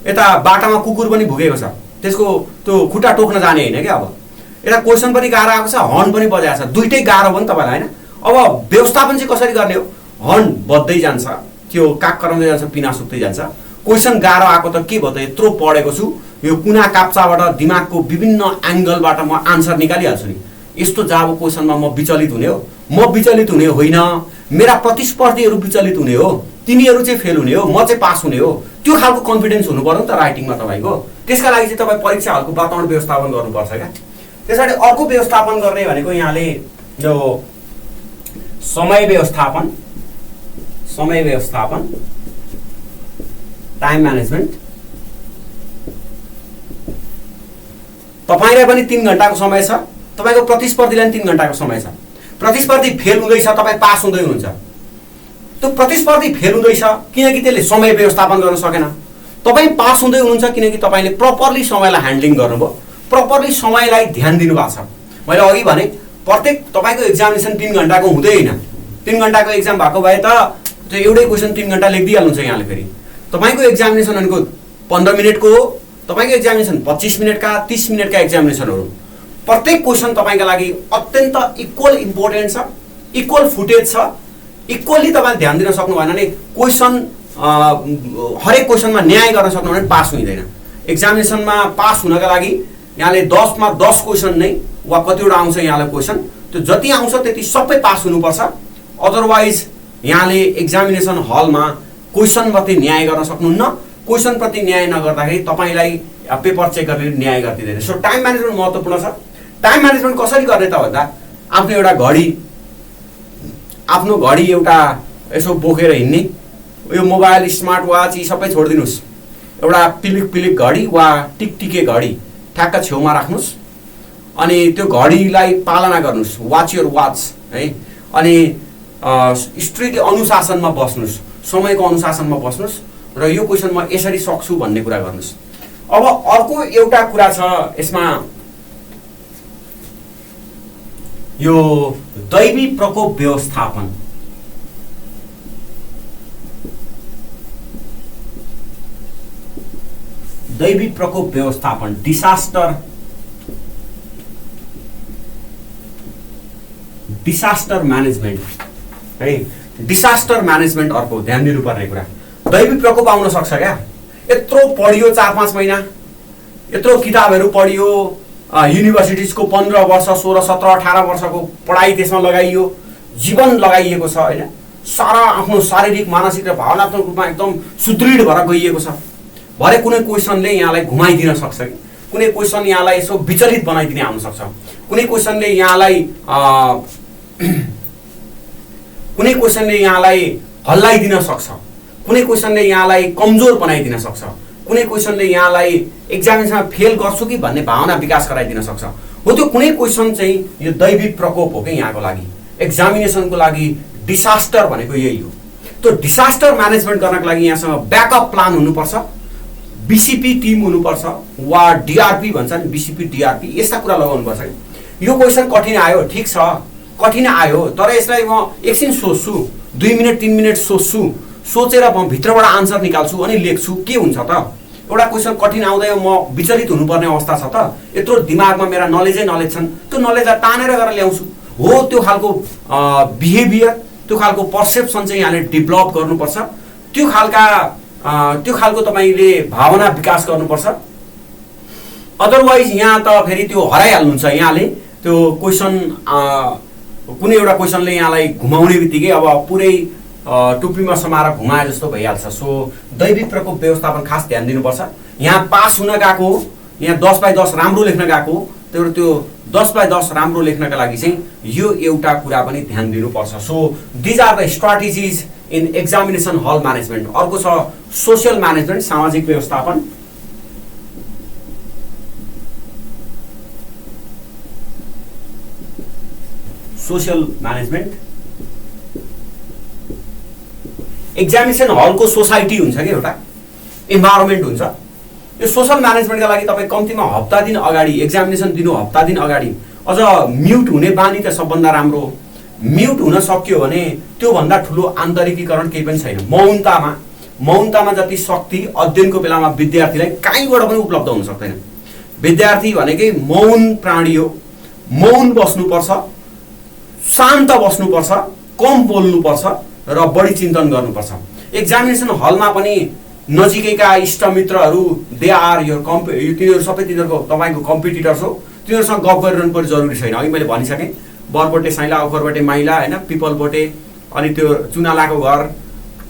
यता बाटामा कुकुर पनि भुकेको छ, त्यसको त्यो खुट्टा टोक्न जाने होइन क्या। अब यता क्वेसन पनि गाह्रो आएको छ, हर्न पनि बजाएको छ, दुइटै गाह्रो भयो नि तपाईँलाई, हैन? अब व्यवस्थापन चाहिँ कसरी गर्ने हो? हर्न बज्दै जान्छ, त्यो काग कराउँदै जान्छ, पिना सुक्दै जान्छ। क्वेसन गाह्रो आएको त के भयो त, यत्रो पढेको छु, यो कुना काप्चाबाट दिमागको विभिन्न एङ्गलबाट म आन्सर निकालिहाल्छु नि। यस्तो जाबो क्वेसनमा म विचलित हुने हो? म विचलित हुने होइन, मेरा प्रतिस्पर्धीहरू विचलित हुने हो, तिनीहरू चाहिँ फेल हुने हो, म चाहिँ पास हुने हो। त्यो खालको कन्फिडेन्स हुनु पर्यो नि त राइटिङमा तपाईँको। त्यसका लागि चाहिँ तपाईँ परीक्षा हलको वातावरण व्यवस्थापन गर्नुपर्छ क्या। त्यसैले अर्को व्यवस्थापन गर्ने भनेको यहाँले यो समय व्यवस्थापन, टाइम म्यानेजमेन्ट। तपाईलाई पनि 3 घण्टाको समय छ, तपाईको प्रतिस्पर्धीलाई पनि 3 घण्टाको समय छ। प्रतिस्पर्धी फेल हुँदैछ, तपाईँ पास हुँदै हुनुहुन्छ। त्यो प्रतिस्पर्धी फेल हुँदैछ किनकि त्यसले समय व्यवस्थापन गर्न सकेन, तपाईँ पास हुँदै हुनुहुन्छ किनकि तपाईँले प्रपरली समयलाई ह्यान्डलिङ गर्नुभयो, प्रपरली समयलाई ध्यान दिनुभएको छ। मैले अघि भने प्रत्येक तपाईँको एक्जामिनेसन 3 घण्टाको हुँदै होइन। 3 घण्टाको एक्जाम भएको भए त त्यो एउटै क्वेसन 3 घण्टा लेखिदिइहाल्नुहुन्छ यहाँले। फेरि तपाईँको एक्जामिनेसन भनेको 15 मिनटको हो, तपाईँको एक्जामिनेसन 25 मिनटका 30 मिनटका एक्जामिनेसनहरू। प्रत्येक क्वेसन तपाईँका लागि अत्यन्त इक्वल इम्पोर्टेन्ट छ, इक्वल फुटेज छ। इक्वल्ली तपाईँले ध्यान दिन सक्नु भएन भने क्वेसन हरेक क्वेसनमा न्याय गर्न सक्नु भने पास हुँदैन। एक्जामिनेसनमा पास हुनका लागि यहाँले 10 मा 10 क्वेसन नै वा कतिवटा आउँछ यहाँलाई क्वेसन, त्यो जति आउँछ त्यति सबै पास हुनुपर्छ। अदरवाइज यहाँले एक्जामिनेसन हलमा क्वेसनप्रति न्याय गर्न सक्नुहुन्न। क्वेसनप्रति न्याय नगर्दाखेरि तपाईँलाई पेपर चेक गर्ने न्याय गरिदिँदैन। सो टाइम म्यानेजमेन्ट महत्त्वपूर्ण छ। टाइम म्यानेजमेन्ट कसरी गर्ने त भन्दा आफ्नो एउटा घडी एउटा यसो बोकेर हिँड्ने, यो मोबाइल स्मार्ट वाच यी सबै छोडिदिनुहोस्। एउटा पिलिक घडी वा टिकटिके घडी ठ्याक्क छेउमा राख्नुहोस् अनि त्यो घडीलाई पालना गर्नुहोस्, वाच योर वाच है। अनि स्ट्रिक्ट अनुशासनमा बस्नुहोस्, समयको अनुशासनमा बस्नुहोस् र यो क्वेसन म यसरी सक्छु भन्ने कुरा गर्नुहोस्। अब अर्को एउटा कुरा छ यसमा, यो दैवी प्रकोप व्यवस्थापन। दैवी प्रकोप व्यवस्थापन, डिसास्टर म्यानेजमेन्ट है। डिसास्टर म्यानेजमेन्ट अर्को ध्यान दिनुपर्ने कुरा। दैवी प्रकोप आउन सक्छ क्या। यत्रो पढियो 4-5 महिना, यत्रो किताबहरू पढियो, युनिभर्सिटिजको 15 वर्ष 16 17 18 वर्षको पढाइ त्यसमा लगाइयो, जीवन लगाइएको छ हैन। सारा आफ्नो शारीरिक मानसिक र भावनात्मक रूपमा एकदम सुदृढ भएर गइएको छ। भरे कुनै क्वेसनले यहाँलाई घुमाइदिन सक्छ कि, कुनै क्वेसन यहाँलाई यसो विचलित बनाइदिने आउन सक्छ, कुनै क्वेसनले यहाँलाई हल्लाइदिन सक्छ, कुनै क्वेसनले यहाँलाई कमजोर बनाइदिन सक्छ, कुनै क्वेसनले यहाँलाई एक्जामिनेसनमा फेल गर्छु कि भन्ने भावना विकास गराइदिन सक्छ। हो त्यो कुनै क्वेसन चाहिँ यो दैवी प्रकोप हो कि यहाँको लागि, एक्जामिनेसनको लागि डिसास्टर भनेको यही हो। त्यो डिसास्टर म्यानेजमेन्ट गर्नको लागि यहाँसँग ब्याकअप प्लान हुनुपर्छ, बीसीपी टिम हुनुपर्छ वा डिआरपी भन्छ नि, बीसीपी डिआरपी यस्ता कुरा लगाउनुपर्छ। यो क्वेसन कठिन आयो, ठिक छ कठिन आयो, तर यसलाई म एकछिन सोच्छु, 2 मिनट 3 मिनट सोच्छु, सोचेर म भित्रबाट आन्सर निकाल्छु अनि लेख्छु, के हुन्छ त? एउटा क्वेसन कठिन आउँदै म विचलित हुनुपर्ने अवस्था छ त? यत्रो दिमागमा मेरा नलेज छन्, त्यो नलेजलाई तानेर गरेर ल्याउँछु। हो त्यो खालको बिहेभियर, त्यो खालको पर्सेप्सन चाहिँ यहाँले डेभलप गर्नुपर्छ। त्यो खालको तपाईँले भावना विकास गर्नुपर्छ। अदरवाइज यहाँ त फेरि त्यो हराइहाल्नुहुन्छ यहाँले। त्यो क्वेसन कुनै एउटा क्वेसनले यहाँलाई घुमाउने बित्तिकै अब पुरै टुप्पीमा समाएर घुमाए जस्तो भइहाल्छ। सो दैवी प्रकोप व्यवस्थापन खास ध्यान दिनुपर्छ। यहाँ पास हुन गएको, यहाँ 10/10 राम्रो लेख्न गएको, त्यही भएर त्यो 10/10 राम्रो लेख्नका लागि चाहिँ यो एउटा कुरा पनि ध्यान दिनुपर्छ। So these are the strategies in examination hall management. अर्को छ सोसियल म्यानेजमेन्ट, सामाजिक व्यवस्थापन। सोसियल म्यानेजमेन्ट एक्जामिनेसन हलको सोसाइटी हुन्छ कि एउटा इन्भाइरोमेन्ट हुन्छ। यो सोसल म्यानेजमेन्टका लागि तपाईँ कम्तीमा हप्ता दिन अगाडि एक्जामिनेसन दिनु, हप्ता दिन अगाडि अझ म्युट हुने बानी त सबभन्दा राम्रो हो। म्युट हुन सक्यो भने त्योभन्दा ठुलो आन्तरिकीकरण केही पनि छैन। मौनतामा जति शक्ति अध्ययनको बेलामा विद्यार्थीलाई कहीँबाट पनि उपलब्ध हुन सक्दैन। विद्यार्थी भनेकै मौन प्राणी हो। मौन बस्नुपर्छ, शान्त बस्नुपर्छ, कम बोल्नुपर्छ र बढी चिन्तन गर्नुपर्छ। एक्जामिनेसन हलमा पनि नजिकैका इष्टमित्रहरू दे आर योर तिनीहरू सबै तिनीहरूको तपाईँको कम्पिटिटर्स हो। तिनीहरूसँग गफ गरिरहनु पर्ने जरुरी छैन। अघि मैले भनिसकेँ, बरबोटे साइला, ओखरबोटे माइला, होइन, पिपलबोटे, अनि त्यो चुनालाको घर,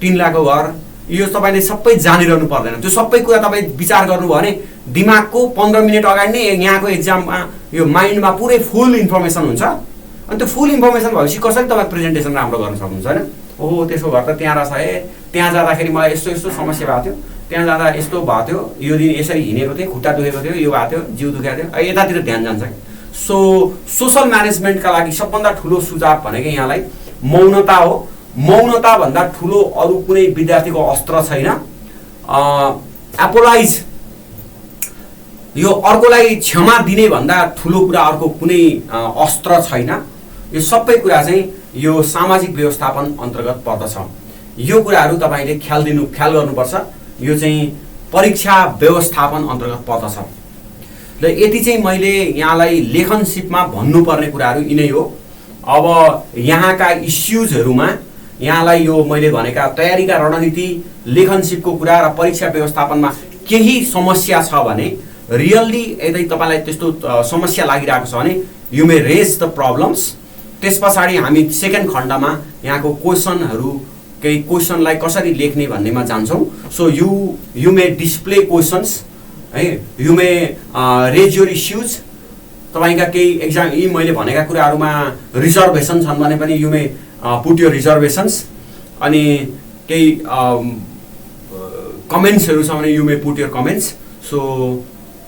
टिनलाको घर, यो तपाईँले सबै जानिरहनु पर्दैन। त्यो सबै कुरा तपाईँ विचार गर्नुभयो भने दिमागको 15 मिनट अगाडि नै यहाँको एक्जाममा यो माइन्डमा पुरै फुल इन्फर्मेसन हुन्छ। अनि त्यो फुल इन्फर्मेसन भएपछि कसरी तपाईँ प्रेजेन्टेसन राम्रो गर्न सक्नुहुन्छ, होइन? ओहो, त्यसो भएर त त्यहाँ रहेछ है, त्यहाँ जाँदाखेरि मलाई यस्तो यस्तो समस्या भएको थियो, त्यहाँ जाँदा यस्तो भएको थियो, यो दिन यसरी हिँडेको थिएँ, खुट्टा दुखेको थियो, यो भएको थियो, जिउ दुखेको थियो, यतातिर ध्यान जान्छ। सो सोसल म्यानेजमेन्टका लागि सबभन्दा ठुलो सुझाव भनेको यहाँलाई मौनता हो। मौनताभन्दा ठुलो अरू कुनै विद्यार्थीको अस्त्र छैन। एपोलाइज, यो अर्कोलाई क्षमा दिने भन्दा ठुलो कुरा अर्को कुनै अस्त्र छैन। यो सबै कुरा चाहिँ यो सामाजिक व्यवस्थापन अन्तर्गत पर्दछ। यो कुराहरू तपाईँले ख्याल गर्नुपर्छ। यो चाहिँ परीक्षा व्यवस्थापन अन्तर्गत पर्दछ। र यति चाहिँ मैले यहाँलाई लेखन सिपमा भन्नुपर्ने कुराहरू यिनै हो। अब यहाँका इस्युजहरूमा यहाँलाई यो मैले भनेका तयारीका रणनीति, लेखन सिपको कुरा र परीक्षा व्यवस्थापनमा केही समस्या छ भने, रियल्ली यदि तपाईँलाई त्यस्तो समस्या लागिरहेको छ भने you may raise the problems. त्यस पछाडि हामी सेकेन्ड खण्डमा यहाँको क्वेसनहरू, केही क्वेसनलाई कसरी लेख्ने भन्नेमा जान्छौँ। So you may display questions, है, you may raise your issues. तपाईँका केही एक्जाम यी मैले भनेका कुराहरूमा रिजर्भेसन छन् भने पनि यु मे पुट योर रिजर्भेसन्स। अनि केही कमेन्ट्सहरू छ भने you may put your comments. So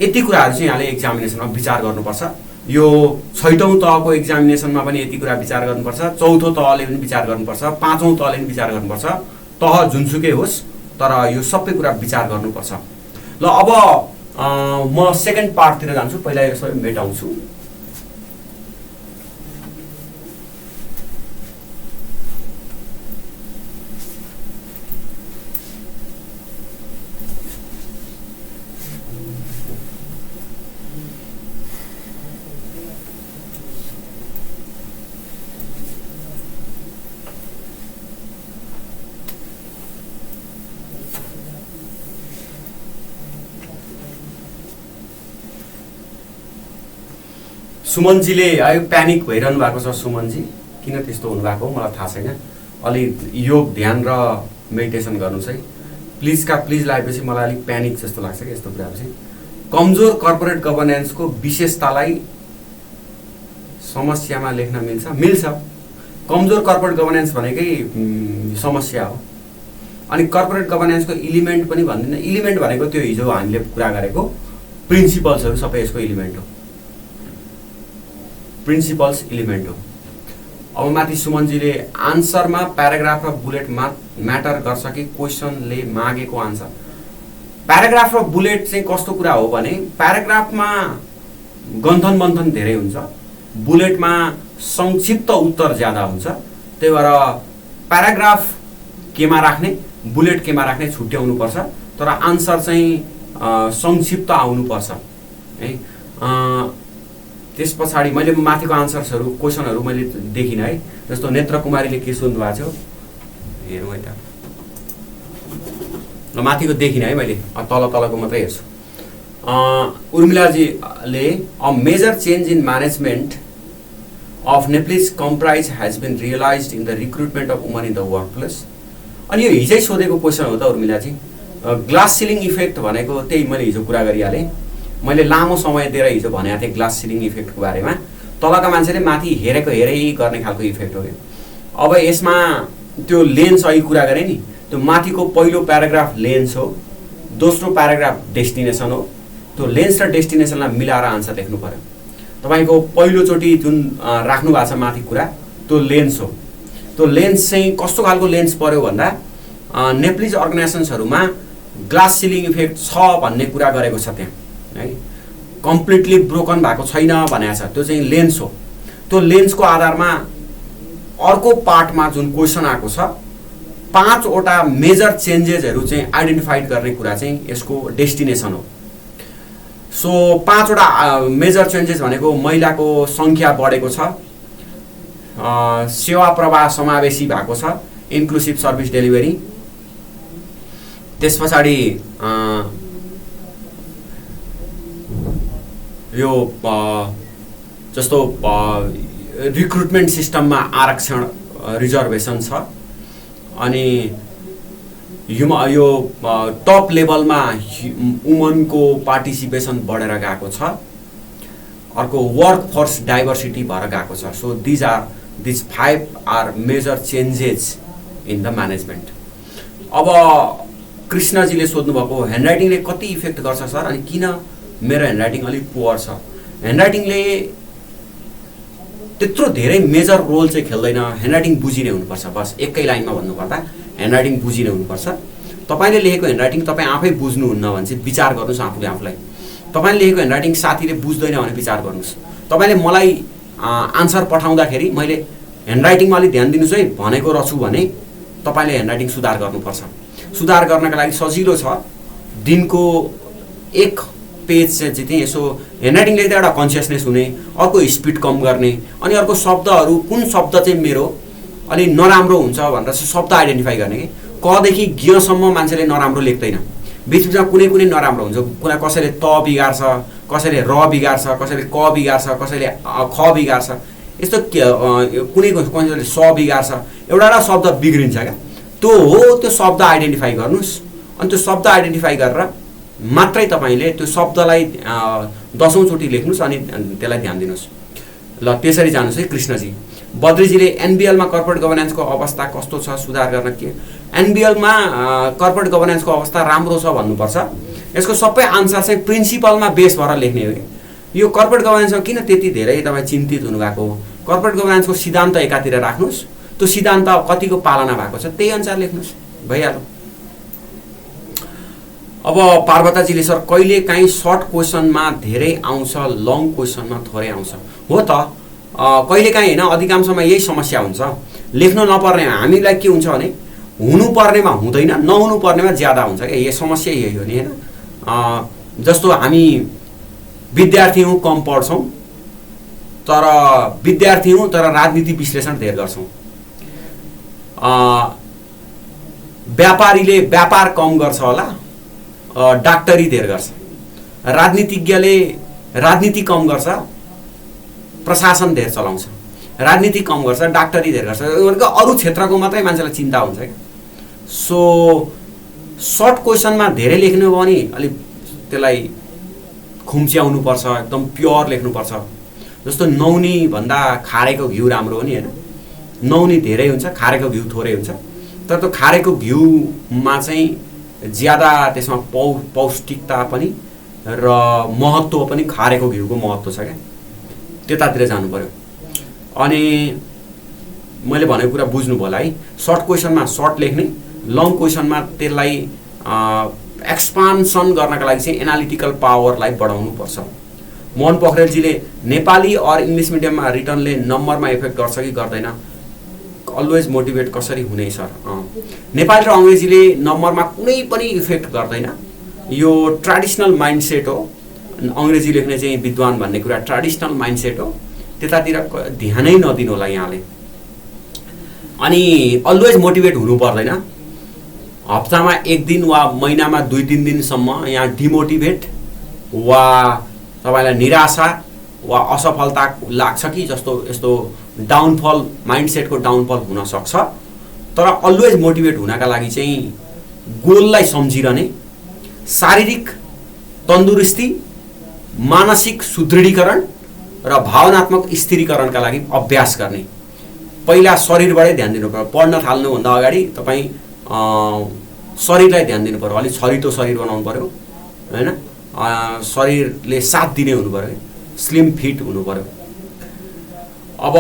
यति कुराहरू चाहिँ यहाँले एक्जामिनेसनमा विचार गर्नुपर्छ। यो 6औं तहको एक्जामिनेसनमा पनि यति कुरा विचार गर्नुपर्छ, 4थो तहले पनि विचार गर्नुपर्छ, 5औं तहले पनि विचार गर्नुपर्छ। तह जुनसुकै होस्, तर यो सबै कुरा विचार गर्नुपर्छ। ल अब म सेकेन्ड पार्टतिर जान्छु। पहिला यो सबै मेटाउँछु। सुमनजीले आयो प्यानिक भइरहनु भएको छ। सुमनजी किन त्यस्तो हुनुभएको मलाई थाहा छैन। अलि योग, ध्यान र मेडिटेसन गर्नुहोस् है प्लिज। लागेपछि मलाई अलिक प्यानिक जस्तो लाग्छ कि यस्तो कुरापछि। कमजोर कर्पोरेट गभर्नेन्सको विशेषतालाई समस्यामा लेख्न मिल्छ। कमजोर कर्पोरेट गभर्नेन्स भनेकै समस्या हो। अनि कर्पोरेट गभर्नेन्सको इलिमेन्ट पनि भन्दिनँ। इलिमेन्ट भनेको त्यो हिजो हामीले कुरा गरेको प्रिन्सिपल्सहरू सबै यसको इलिमेन्ट हो। प्रिन्सिपल्स इलिमेन्ट हो। अब माथि सुमनजीले आन्सरमा प्याराग्राफ र बुलेट म्याटर गर्छ कि क्वेसनले मागेको आन्सर। प्याराग्राफ र बुलेट चाहिँ कस्तो कुरा हो भने, प्याराग्राफमा गन्थन मन्थन धेरै हुन्छ, बुलेटमा संक्षिप्त उत्तर ज्यादा हुन्छ। त्यही भएर प्याराग्राफ केमा राख्ने, बुलेट केमा राख्ने छुट्याउनुपर्छ। तर आन्सर चाहिँ संक्षिप्त आउनुपर्छ है। त्यस पछाडि मैले माथिको आन्सर्सहरू, क्वेसनहरू मैले देखिनँ है। जस्तो नेत्र कुमारीले के सोध्नु भएको थियो, हेरौँ है त। ल माथिको देखिनँ है मैले, तलको मात्रै हेर्छु। उर्मिलाजीले a major change in management of Nepalese comprise has been realized in the recruitment of women in the work place. अनि यो हिजै सोधेको क्वेसन हो त उर्मिलाजी। ग्लास सिलिङ इफेक्ट भनेको त्यही मैले हिजो कुरा गरिहालेँ। मैले लामो समय दिएर हिजो भनेको थिएँ ग्लास सिलिङ इफेक्टको बारेमा। तलका मान्छेले माथि हेरेको हेरै गर्ने खालको इफेक्ट हो यो। अब यसमा त्यो लेन्स अघि कुरा गरेँ नि, त्यो माथिको पहिलो प्याराग्राफ लेन्स हो, दोस्रो प्याराग्राफ डेस्टिनेसन हो। त्यो लेन्स र डेस्टिनेसनलाई मिलाएर आन्सर लेख्नु पर्यो। तपाईँको पहिलोचोटि जुन राख्नु भएको छ माथि कुरा, त्यो लेन्स हो। त्यो लेन्स चाहिँ कस्तो खालको लेन्स पर्यो भन्दा नेप्लिज अर्गनाइजेसन्सहरूमा ग्लास सिलिङ इफेक्ट छ भन्ने कुरा गरेको छ त्यहाँ है, कम्प्लिटली ब्रोकन भएको छैन भनेको छ। त्यो चाहिँ लेन्स हो। त्यो लेन्सको आधारमा अर्को पार्टमा जुन क्वेसन आएको छ 5 वटा मेजर चेन्जेसहरू चाहिँ आइडेन्टिफाइड गर्ने कुरा चाहिँ यसको डेस्टिनेसन हो। सो 5 वटा मेजर चेन्जेस भनेको महिलाको सङ्ख्या बढेको छ, सेवा प्रवाह समावेशी भएको छ, इन्क्लुसिभ सर्भिस डेलिभरी, त्यस पछाडि यो जस्तो रिक्रुटमेन्ट सिस्टममा आरक्षण रिजर्भेसन छ, अनि यो टप लेभलमा वुमनको पार्टिसिपेसन बढेर गएको छ, अर्को वर्क फोर्स डाइभर्सिटी भएर गएको छ। So these 5 are major changes in the management. अब कृष्णजीले सोध्नुभएको ह्यान्डराइटिङले कति इफेक्ट गर्छ सर, अनि किन मेरो ह्यान्डराइटिङ अलिक पुवर छ? ह्यान्डराइटिङले त्यत्रो धेरै मेजर रोल चाहिँ खेल्दैन। ह्यान्डराइटिङ बुझिने हुनुपर्छ, बस एकै लाइनमा भन्नुपर्दा ह्यान्डराइटिङ बुझिने हुनुपर्छ। तपाईँले लेखेको ह्यान्डराइटिङ तपाईँ आफै बुझ्नुहुन्न भने चाहिँ विचार गर्नुहोस् आफूले आफूलाई। तपाईँले लेखेको ह्यान्डराइटिङ साथीले बुझ्दैन भने विचार गर्नुहोस्। तपाईँले मलाई आन्सर पठाउँदाखेरि मैले ह्यान्डराइटिङमा अलिक ध्यान दिनुहोस् है भनेको रहेछु भने तपाईँले ह्यान्डराइटिङ सुधार गर्नुपर्छ। सुधार गर्नका लागि सजिलो छ, दिनको 1 पेज चाहिँ यसो ह्यान्डराइटिङ लेख्दा एउटा कन्सियसनेस हुने, अर्को स्पिड कम गर्ने, अनि अर्को शब्दहरू कुन शब्द चाहिँ मेरो अलि नराम्रो हुन्छ भनेर शब्द आइडेन्टिफाई गर्ने कि कदेखि ज्ञसम्म मान्छेले नराम्रो लेख्दैन, बिचबिचमा कुनै कुनै नराम्रो हुन्छ। कसैले त बिगार्छ, कसैले र बिगार्छ, कसैले क बिगार्छ, कसैले ख बिगार्छ, यस्तो कुनै कसैले स बिगार्छ, एउटा शब्द बिग्रिन्छ क्या। त्यो हो, त्यो शब्द आइडेन्टिफाई गर्नुहोस्, अनि त्यो शब्द आइडेन्टिफाई गरेर मात्रै तपाईँले त्यो शब्दलाई 10औं चोटि लेख्नुहोस् अनि त्यसलाई ध्यान दिनुहोस्। ल त्यसरी जानुहोस् है कृष्णजी। बद्रीजीले एनबिएलमा कर्पोरेट गभर्नेन्सको अवस्था कस्तो छ, सुधार गर्न के? एनबिएलमा कर्पोरेट गभर्नेन्सको अवस्था राम्रो छ भन्नुपर्छ। यसको सबै आन्सर चाहिँ प्रिन्सिपलमा बेस भएर लेख्ने हो कि यो कर्पोरेट गभर्नेन्समा किन त्यति धेरै तपाईँ चिन्तित हुनुभएको? कर्पोरेट गभर्नेन्सको सिद्धान्त एकातिर राख्नुहोस्, त्यो सिद्धान्त कतिको पालना भएको छ त्यही अनुसार लेख्नुहोस्, भइहाल्यो। अब पार्वताजीले सर कहिले काहीँ सर्ट क्वेसनमा धेरै आउँछ, लङ क्वेसनमा थोरै आउँछ? हो त, कहिले काहीँ होइन, अधिकांशमा यही समस्या हुन्छ। लेख्नु नपर्ने हामीलाई के हुन्छ भने हुनुपर्नेमा हुँदैन, नहुनु पर्नेमा ज्यादा हुन्छ क्या। यो समस्या यही हो नि होइन। जस्तो हामी विद्यार्थी हौँ, कम पढ्छौँ, तर विद्यार्थी हौँ तर राजनीति विश्लेषण धेर गर्छौँ। व्यापारीले व्यापार कम गर्छ होला, डाक्टरी धेर गर्छ। राजनीतिज्ञले राजनीति कम गर्छ, प्रशासन धेर चलाउँछ। राजनीति कम गर्छ, डाक्टरी धेर गर्छ। अरू क्षेत्रको मात्रै मान्छेलाई चिन्ता हुन्छ क्या। सो सर्ट क्वेसनमा धेरै लेख्नु हो भने अलिक त्यसलाई खुम्च्याउनुपर्छ, एकदम प्योर लेख्नुपर्छ। जस्तो नौनी भन्दा खारेको घिउ राम्रो हो नि होइन। नौनी धेरै हुन्छ, खारेको घिउ थोरै हुन्छ, तर त्यो खारेको घिउमा चाहिँ ज्यादा त्यसमा पौष्टिकता पनि र महत्त्व पनि खारेको घिउको महत्त्व छ क्या। त्यतातिर जानु पर्यो। अनि मैले भनेको कुरा बुझ्नु भयो होला है। सर्ट क्वेसनमा सर्ट लेख्ने, लङ क्वेसनमा त्यसलाई एक्सपान्सन गर्नका लागि चाहिँ एनालिटिकल पावरलाई बढाउनु पर्छ। मोहन पोखरेलजीले नेपाली और इङ्ग्लिस मिडियममा रिटर्नले नम्बरमा इफेक्ट गर्छ कि गर्दैन? अलवेज मोटिभेट कसरी हुने सर? नेपाली र अङ्ग्रेजीले नम्बरमा कुनै पनि इफेक्ट गर्दैन। यो ट्रेडिसनल माइन्डसेट हो। अङ्ग्रेजी लेख्ने चाहिँ विद्वान भन्ने कुरा ट्रेडिसनल माइन्डसेट हो, त्यतातिर ध्यानै नदिनु होला यहाँले। अनि अलवेज मोटिभेट हुनु पर्दैन। हप्तामा 1 दिन वा महिनामा 2-3 दिनसम्म यहाँ डिमोटिभेट वा तपाईँलाई निराशा वा असफलता लाग्छ कि जस्तो यस्तो डाउनफल, माइन्डसेटको डाउनफल हुन सक्छ। तर अलवेज मोटिभेट हुनका लागि चाहिँ गोललाई सम्झिरहने, शारीरिक तन्दुरुस्ती मानसिक सुदृढीकरण र भावनात्मक स्थिरीकरणका लागि अभ्यास गर्ने। पहिला शरीरबाटै ध्यान दिनु पर्यो। पढ्न थाल्नुभन्दा अगाडि तपाईँ शरीरलाई ध्यान दिनु पर्यो। अलिक छरितो शरीर बनाउनु पर्यो हैन। शरीरले साथ दिने हुनु पर्यो, स्लिम फिट हुनु पर्यो। अब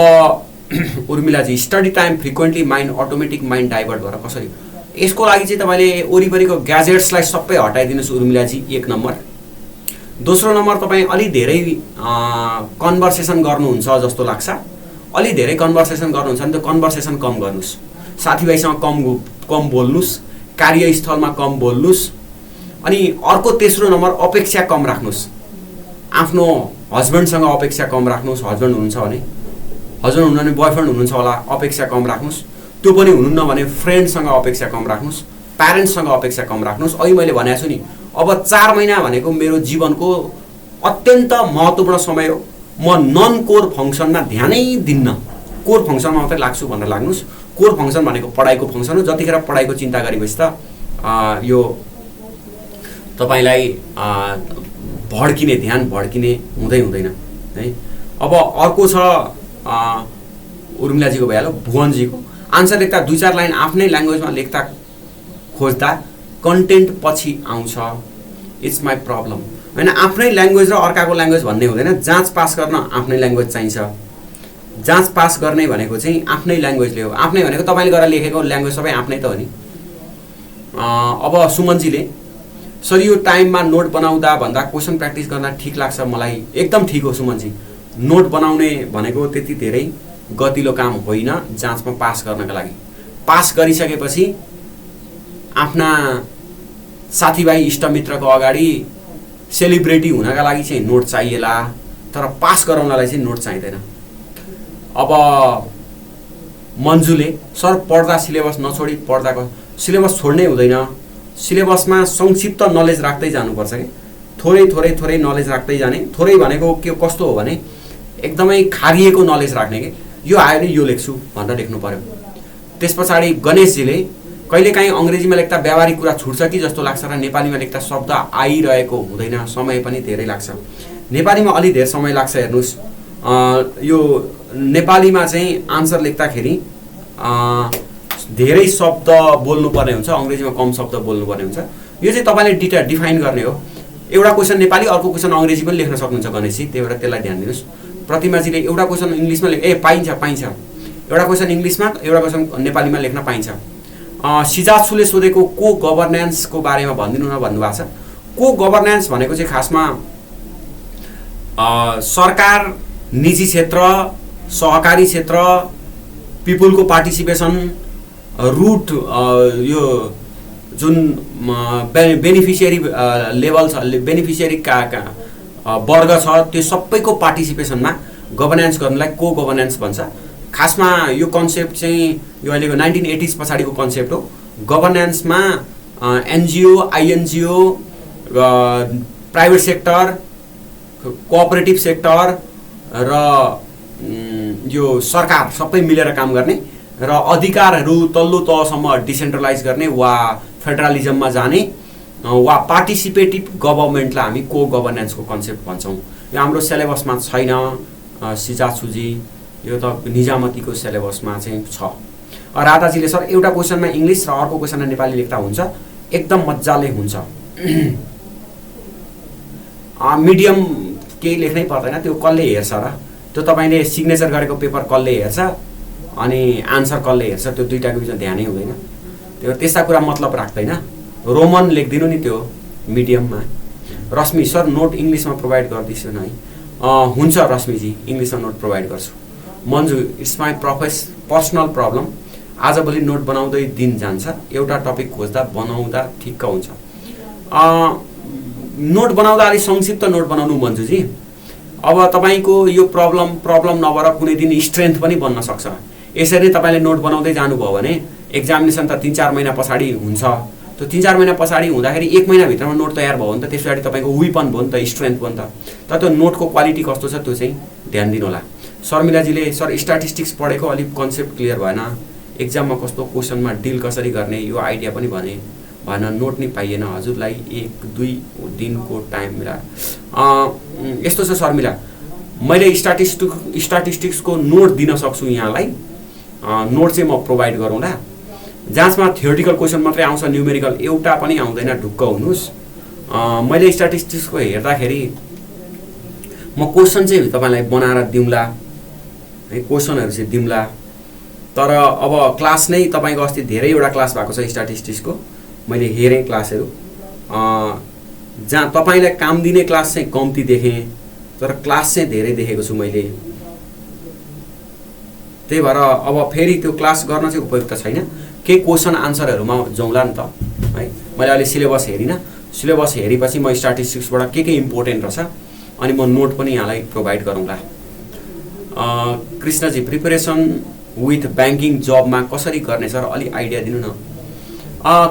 Urmila ji, study time frequently mind automatic mind divert भएर कसरी? यसको लागि चाहिँ तपाईँले वरिपरिको ग्याजेट्सलाई सबै हटाइदिनुहोस् उर्मिलाजी, 1 नम्बर। दोस्रो नम्बर, तपाईँ अलि धेरै कन्भर्सेसन गर्नुहुन्छ जस्तो लाग्छ। अलि धेरै कन्भर्सेसन गर्नुहुन्छ भने त्यो कन्भर्सेसन कम गर्नुहोस्। साथीभाइसँग कम बोल्नुहोस्, कार्यस्थलमा कम बोल्नुहोस्। अनि अर्को तेस्रो नम्बर, अपेक्षा कम राख्नुहोस्। आफ्नो हस्बेन्डसँग अपेक्षा कम राख्नुहोस्। हस्बेन्ड हुनुहुन्छ भने, हस्बेन्ड हुनुहुन्न भने बोयफ्रेन्ड हुनुहुन्छ होला, अपेक्षा कम राख्नुहोस्। त्यो पनि हुनुहुन्न भने फ्रेन्डसँग अपेक्षा कम राख्नुहोस्, प्यारेन्ट्ससँग अपेक्षा कम राख्नुहोस्। अहिले मैले भनेको छु नि, अब 4 महिना भनेको मेरो जीवनको अत्यन्त महत्त्वपूर्ण समय हो। म नन कोर फङ्सनमा ध्यानै दिन्न, कोर फङ्सनमा मात्रै लाग्छु भनेर लाग्नुहोस्। कोर फङ्सन भनेको पढाइको फङ्सन हो। जतिखेर पढाइको चिन्ता गरेपछि त यो तपाईँलाई भड्किने, ध्यान भड्किने हुँदैन है। अब अर्को छ उर्मिलाजीको भइहाल्यो। भुवनजीको आन्सर लेख्दा 2-4 लाइन आफ्नै ल्याङ्ग्वेजमा लेख्दा खोज्दा कन्टेन्ट पछि आउँछ। इट्स माई प्रब्लम होइन। आफ्नै ल्याङ्ग्वेज र अर्काको ल्याङ्ग्वेज भन्ने हुँदैन। जाँच पास गर्न आफ्नै ल्याङ्ग्वेज चाहिन्छ। जाँच पास गर्ने भनेको चाहिँ आफ्नै ल्याङ्ग्वेजले हो। आफ्नै भनेको तपाईँले गरेर लेखेको ल्याङ्ग्वेज सबै आफ्नै त हो नि। अब सुमनजीले, सर यो टाइममा नोट बनाउँदा भन्दा क्वेसन प्र्याक्टिस गर्दा ठिक लाग्छ मलाई। एकदम ठिक हो सुमनजी। नोट बनाउने भनेको त्यति धेरै गतिलो काम होइन जाँचमा पास गर्नका लागि। पास गरिसकेपछि आफ्ना साथीभाइ इष्टमित्रको अगाडि सेलिब्रेटी हुनका लागि चाहिँ नोट चाहिएला, तर पास गराउनलाई चाहिँ नोट चाहिँदैन। अब मन्जुले, सर पढ्दा सिलेबस नछोडी पढ्दाको सिलेबस छोड्नै हुँदैन। सिलेबसमा संक्षिप्त नलेज राख्दै जानुपर्छ कि थोरै नलेज राख्दै जाने। थोरै भनेको के कस्तो हो भने एकदमै खारिएको नलेज राख्ने कि यो आयो भने यो लेख्छु भनेर लेख्नु पर्यो। त्यस पछाडि गणेशजीले, कहिलेकाहीँ अङ्ग्रेजीमा लेख्दा व्यावहारिक कुरा छुट्छ कि जस्तो लाग्छ र नेपालीमा लेख्दा शब्द आइरहेको हुँदैन, समय पनि धेरै लाग्छ। नेपालीमा अलि धेरै समय लाग्छ। हेर्नुहोस्, यो नेपालीमा चाहिँ आन्सर लेख्दाखेरि धेरै शब्द बोल्नुपर्ने हुन्छ, अङ्ग्रेजीमा कम शब्द बोल्नुपर्ने हुन्छ। यो चाहिँ तपाईँले डिफाइन गर्ने हो। एउटा क्वेसन नेपाली, अर्को क्वेसन अङ्ग्रेजी पनि लेख्न सक्नुहुन्छ गणेशजी, त्यही भएर त्यसलाई ध्यान दिनुहोस्। प्रतिमाजीले एउटा क्वेसन इङ्ग्लिसमा पाइन्छ। एउटा क्वेसन इङ्ग्लिसमा, एउटा क्वेसन नेपालीमा लेख्न पाइन्छ। सिजासुले सोधेको को गभर्नेन्सको बारेमा भनिदिनु न भन्नुभएको छ। को गभर्नेन्स भनेको चाहिँ खासमा सरकार, निजी क्षेत्र, सहकारी क्षेत्र, पिपुलको पार्टिसिपेसन, रुट, यो जुन बेनिफिसियरी लेभल छ, बेनिफिसियरी वर्ग छ, त्यो सबैको पार्टिसिपेसनमा गभर्नेन्स गर्नलाई को गभर्नेन्स भन्छ। खासमा यो कन्सेप्ट चाहिँ यो अहिलेको 1980s पछाडिको कन्सेप्ट हो। गभर्नेन्समा NGO, INGO, private sector, cooperative sector र यो सरकार सबै मिलेर काम गर्ने र अधिकारहरू तल्लो तहसम्म डिसेन्ट्रलाइज गर्ने वा फेडरलिजममा जाने वा पार्टिसिपेटिभ गभर्मेन्टलाई हामी को गभर्नेन्सको कन्सेप्ट भन्छौँ। यो हाम्रो सिलेबसमा छैन सिजासुजी, यो त निजामतीको सिलेबसमा चाहिँ छ। राधाजीले, सर एउटा क्वेसनमा इङ्ग्लिस र अर्को क्वेसनमा नेपाली लेख्दा हुन्छ? एकदम मजाले हुन्छ। मिडियम केही लेख्नै पर्दैन, त्यो कसले हेर्छ र? त्यो तपाईँले सिग्नेचर गरेको पेपर कसले हेर्छ अनि आन्सर कसले हेर्छ, त्यो दुईटाको बिचमा ध्यानै हुँदैन। त्यो त्यस्ता कुरा मतलब राख्दैन। रोमन लेखिदिनु नि त्यो मिडियममा। रश्मि, सर नोट इङ्ग्लिसमा प्रोभाइड गर्दैछु है? हुन्छ रश्मिजी, इङ्ग्लिसमा नोट प्रोभाइड गर्छु। Manju, it's my personal problem. आजभोलि नोट बनाउँदै दिन जान्छ, एउटा टपिक खोज्दा बनाउँदा ठिक्क हुन्छ। नोट बनाउँदा अलिक संक्षिप्त नोट बनाउनु मन्जुजी। अब तपाईँको यो प्रब्लम नभएर कुनै दिन स्ट्रेन्थ पनि बन्न सक्छ। यसरी तपाईँले नोट बनाउँदै जानुभयो भने एक्जामिनेसन त 3-4 महिना पछाडि हुन्छ। त्यो 3-4 महिना पछाडि हुँदाखेरि 1 महिनाभित्रमा नोट तयार भयो भने त त्यस पछाडि तपाईँको विपन भयो नि त, स्ट्रेन्थ भयो नि त। तर त्यो नोटको क्वालिटी कस्तो छ त्यो चाहिँ ध्यान दिनु होला। शर्मिलाजीले, सर स्ट्याटिस्टिक्स पढेको अलिक कन्सेप्ट क्लियर भएन, एक्जाममा कस्तो क्वेसनमा डिल कसरी गर्ने यो आइडिया पनि भने भएन, नोट नि पाइएन, हजुरलाई 1-2 दिनको टाइम मिला। यस्तो छ शर्मिला, मैले स्ट्याटिस्टिक्सको नोट दिन सक्छु यहाँलाई, नोट चाहिँ म प्रोभाइड गरौँला। जाँचमा थियोरिटिकल क्वेसन मात्रै आउँछ, न्युमेरिकल एउटा पनि आउँदैन, ढुक्क हुनुहोस्। मैले स्ट्याटिस्टिक्सको हेर्दाखेरि म क्वेसन चाहिँ तपाईँलाई बनाएर दिउँला है, क्वेसनहरू चाहिँ दिउँला। तर अब क्लास नै तपाईँको अस्ति धेरैवटा क्लास भएको छ स्ट्याटिस्टिक्सको, मैले हेरेँ क्लासहरू, जहाँ तपाईँलाई काम दिने क्लास चाहिँ कम्ती देखेँ, तर क्लास चाहिँ धेरै देखेको छु मैले। त्यही भएर अब फेरि त्यो क्लास गर्न चाहिँ उपयुक्त छैन, केही क्वेसन आन्सरहरूमा जाउँला नि त है। मैले अहिले सिलेबस हेरिनँ, सिलेबस हेरेपछि म स्ट्याटिस्टिक्सबाट के इम्पोर्टेन्ट रहेछ अनि म नोट पनि यहाँलाई प्रोभाइड गरौँला। कृष्णजी, प्रिपरेसन विथ ब्याङ्किङ जबमा कसरी गर्ने सर, अलि आइडिया दिनु न।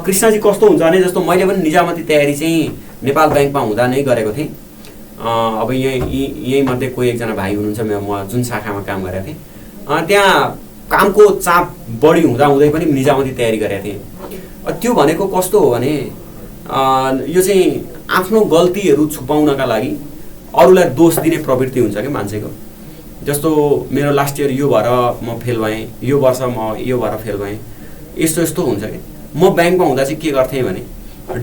कृष्णजी कस्तो हुन्छ भने, जस्तो मैले पनि निजामती तयारी चाहिँ नेपाल ब्याङ्कमा हुँदा नै गरेको थिएँ। अब यहीँ मध्ये कोही एकजना भाइ हुनुहुन्छ, म जुन शाखामा काम गरेको थिएँ त्यहाँ कामको चाप बढी हुँदै पनि निजामती तयारी गरेको थिएँ। त्यो भनेको कस्तो हो भने, यो चाहिँ आफ्नो गल्तीहरू छुपाउनका लागि अरूलाई दोष दिने प्रवृत्ति हुन्छ कि मान्छेको। जस्तो मेरो लास्ट इयर यो भएर म फेल भएँ, यो वर्ष म यो भएर फेल भएँ, यस्तो हुन्छ कि। म ब्याङ्कमा हुँदा चाहिँ के गर्थेँ भने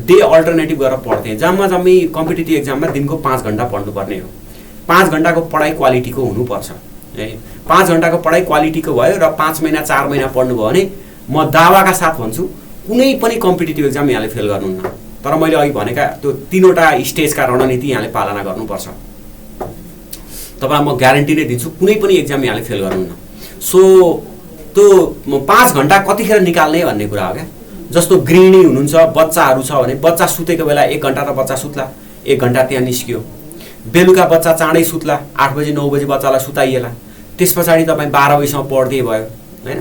डे अल्टरनेटिभ गरेर पढ्थेँ। जम्मी कम्पिटिटिभ एक्जाममा दिनको 5 घन्टा पढ्नुपर्ने हो। 5 घन्टाको पढाइ क्वालिटीको हुनुपर्छ है। 5 घन्टाको पढाइ क्वालिटीको भयो र 5 महिना 4 महिना पढ्नुभयो भने म दावाका साथ भन्छु कुनै पनि कम्पिटिटिभ एक्जाम यहाँले फेल गर्नुहुन्न। तर मैले अघि भनेका त्यो 3वटा स्टेजका रणनीति यहाँले पालना गर्नुपर्छ। तपाईलाई म ग्यारेन्टी नै दिन्छु कुनै पनि एक्जाम यहाँले फेल गर्नुहुन्न। सो त्यो 5 घन्टा कतिखेर निकाल्ने भन्ने कुरा हो क्या। जस्तो गृहिणी हुनुहुन्छ, बच्चाहरू छ भने बच्चा सुतेको बेला 1 घन्टा त बच्चा सुत्ला, 1 घन्टा त्यहाँ निस्कियो। बेलुका बच्चा चाँडै सुत्ला, 8 बजी 9 बजी बच्चालाई सुताइएला, त्यस पछाडि तपाईँ 12 बजीसम्म पढ्दै भयो होइन।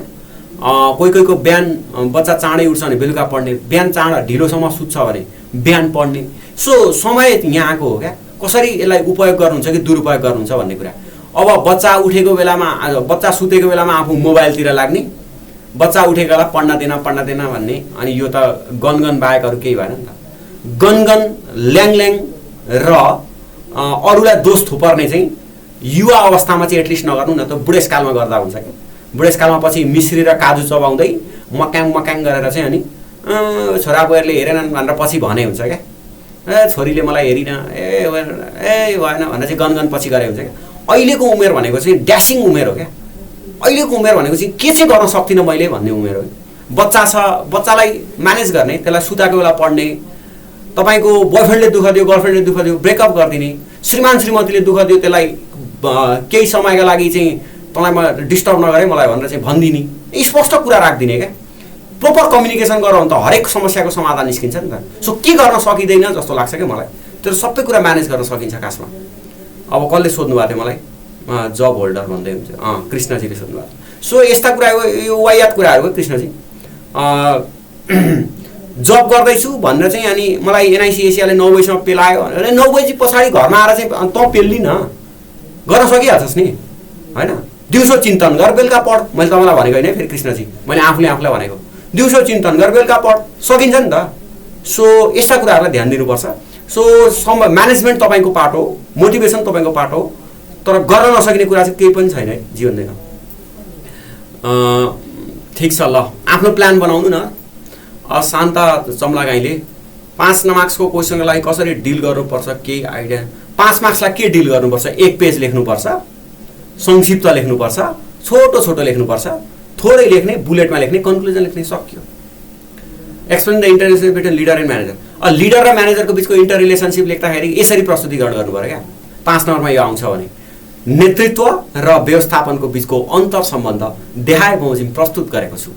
कोहीको बिहान बच्चा चाँडै उठ्छ भने बेलुका पढ्ने, बिहान चाँडो ढिलोसम्म सुत्छ भने बिहान पढ्ने। सो समय यहाँ आएको हो क्या, कसरी यसलाई उपयोग गर्नुहुन्छ कि दुरुपयोग गर्नुहुन्छ भन्ने कुरा। अब बच्चा उठेको बेलामा, बच्चा सुतेको बेलामा आफू मोबाइलतिर लाग्ने, बच्चा उठेको बेला पढ्न देन भन्ने, अनि यो त गनगन बाहेक अरू केही भएन नि त। गनगन ल्याङ र अरूलाई दोष थुपर्ने चाहिँ युवा अवस्थामा चाहिँ एटलिस्ट नगर्नु न त, बुढेसकालमा गर्दा हुन्छ क्या। बुढेसकालमा पछि मिश्री र काजु चबाउँदै मक्याङ गरेर चाहिँ अनि छोराबुहारीले हेरेनन् भनेर पछि भने हुन्छ क्या। छोरीले मलाई हेरिन, भएन भनेर चाहिँ गनगन पछि गरे हुन्छ क्या। अहिलेको उमेर भनेको चाहिँ ड्यासिङ उमेर हो क्या। अहिलेको उमेर भनेको चाहिँ के चाहिँ गर्न सक्दिनँ मैले भन्ने उमेर हो। बच्चा छ, बच्चालाई म्यानेज गर्ने, त्यसलाई सुताको बेला पढ्ने, तपाईँको बोयफ्रेन्डले दुःख दियो, गर्लफ्रेन्डले दुःख दियो, ब्रेकअप गरिदिने, श्रीमान श्रीमतीले दुःख दियो, त्यसलाई केही समयका लागि चाहिँ तँलाई म डिस्टर्ब नगरे मलाई भनेर चाहिँ भनिदिने, स्पष्ट कुरा राखिदिने क्या। प्रोपर कम्युनिकेसन गरेर भने त हरेक समस्याको समाधान निस्किन्छ नि त। सो के गर्न सकिँदैन जस्तो लाग्छ क्या मलाई। त्यो सबै कुरा म्यानेज गर्न सकिन्छ खासमा। अब कसले सोध्नु भएको थियो मलाई, जब होल्डर भन्दै हुन्छ, कृष्णजीले सोध्नु भएको। सो यस्ता कुरा हो, यो वायात कुराहरू हो कृष्णजी। जब गर्दैछु भनेर चाहिँ अनि मलाई एनआइसी एसियाले 9 बजीसम्म पेलायो भने 9 बजी पछाडि घरमा आएर चाहिँ तँ पेल्ली न, गर्न सकिहाल्छस् नि होइन। दिउँसो चिन्तन गर, बेलुका पढ। मैले तपाईँलाई भनेको होइन फेरि कृष्णजी, मैले आफूलाई भनेको। दिउँसो चिन्तन गर, बेलुका पढ, सकिन्छ नि त। सो यस्ता कुराहरूलाई ध्यान दिनुपर्छ। सो म्यानेजमेन्ट तपाईँको पार्ट हो, मोटिभेसन तपाईँको पार्ट हो, तर गर्न नसकिने कुरा चाहिँ केही पनि छैन है जीवनमा। ठिक छ, ल आफ्नो प्लान बनाउनु न। शान्ता चम्ला गाईले 5 मार्क्सको क्वेसनको लागि कसरी डिल गर्नुपर्छ केही आइडिया। 5 मार्क्सलाई के डिल गर्नुपर्छ? 1 पेज लेख्नुपर्छ, संक्षिप्त लेख्नुपर्छ, छोटो लेख्नुपर्छ, थोरै लेख्ने, बुलेटमा लेख्ने, कन्क्लुजन लेख्ने, सक्यो। Explain the interrelationship between leader and manager. Leader र म्यानेजरको बिचको इन्टर रिलेसनसिप लेख्दाखेरि यसरी प्रस्तुतिकरण गर्नु पर्यो क्या। 5 नम्बरमा यो आउँछ भने नेतृत्व र व्यवस्थापनको बिचको अन्तर सम्बन्ध देखाए बमोजिम प्रस्तुत गरेको छु।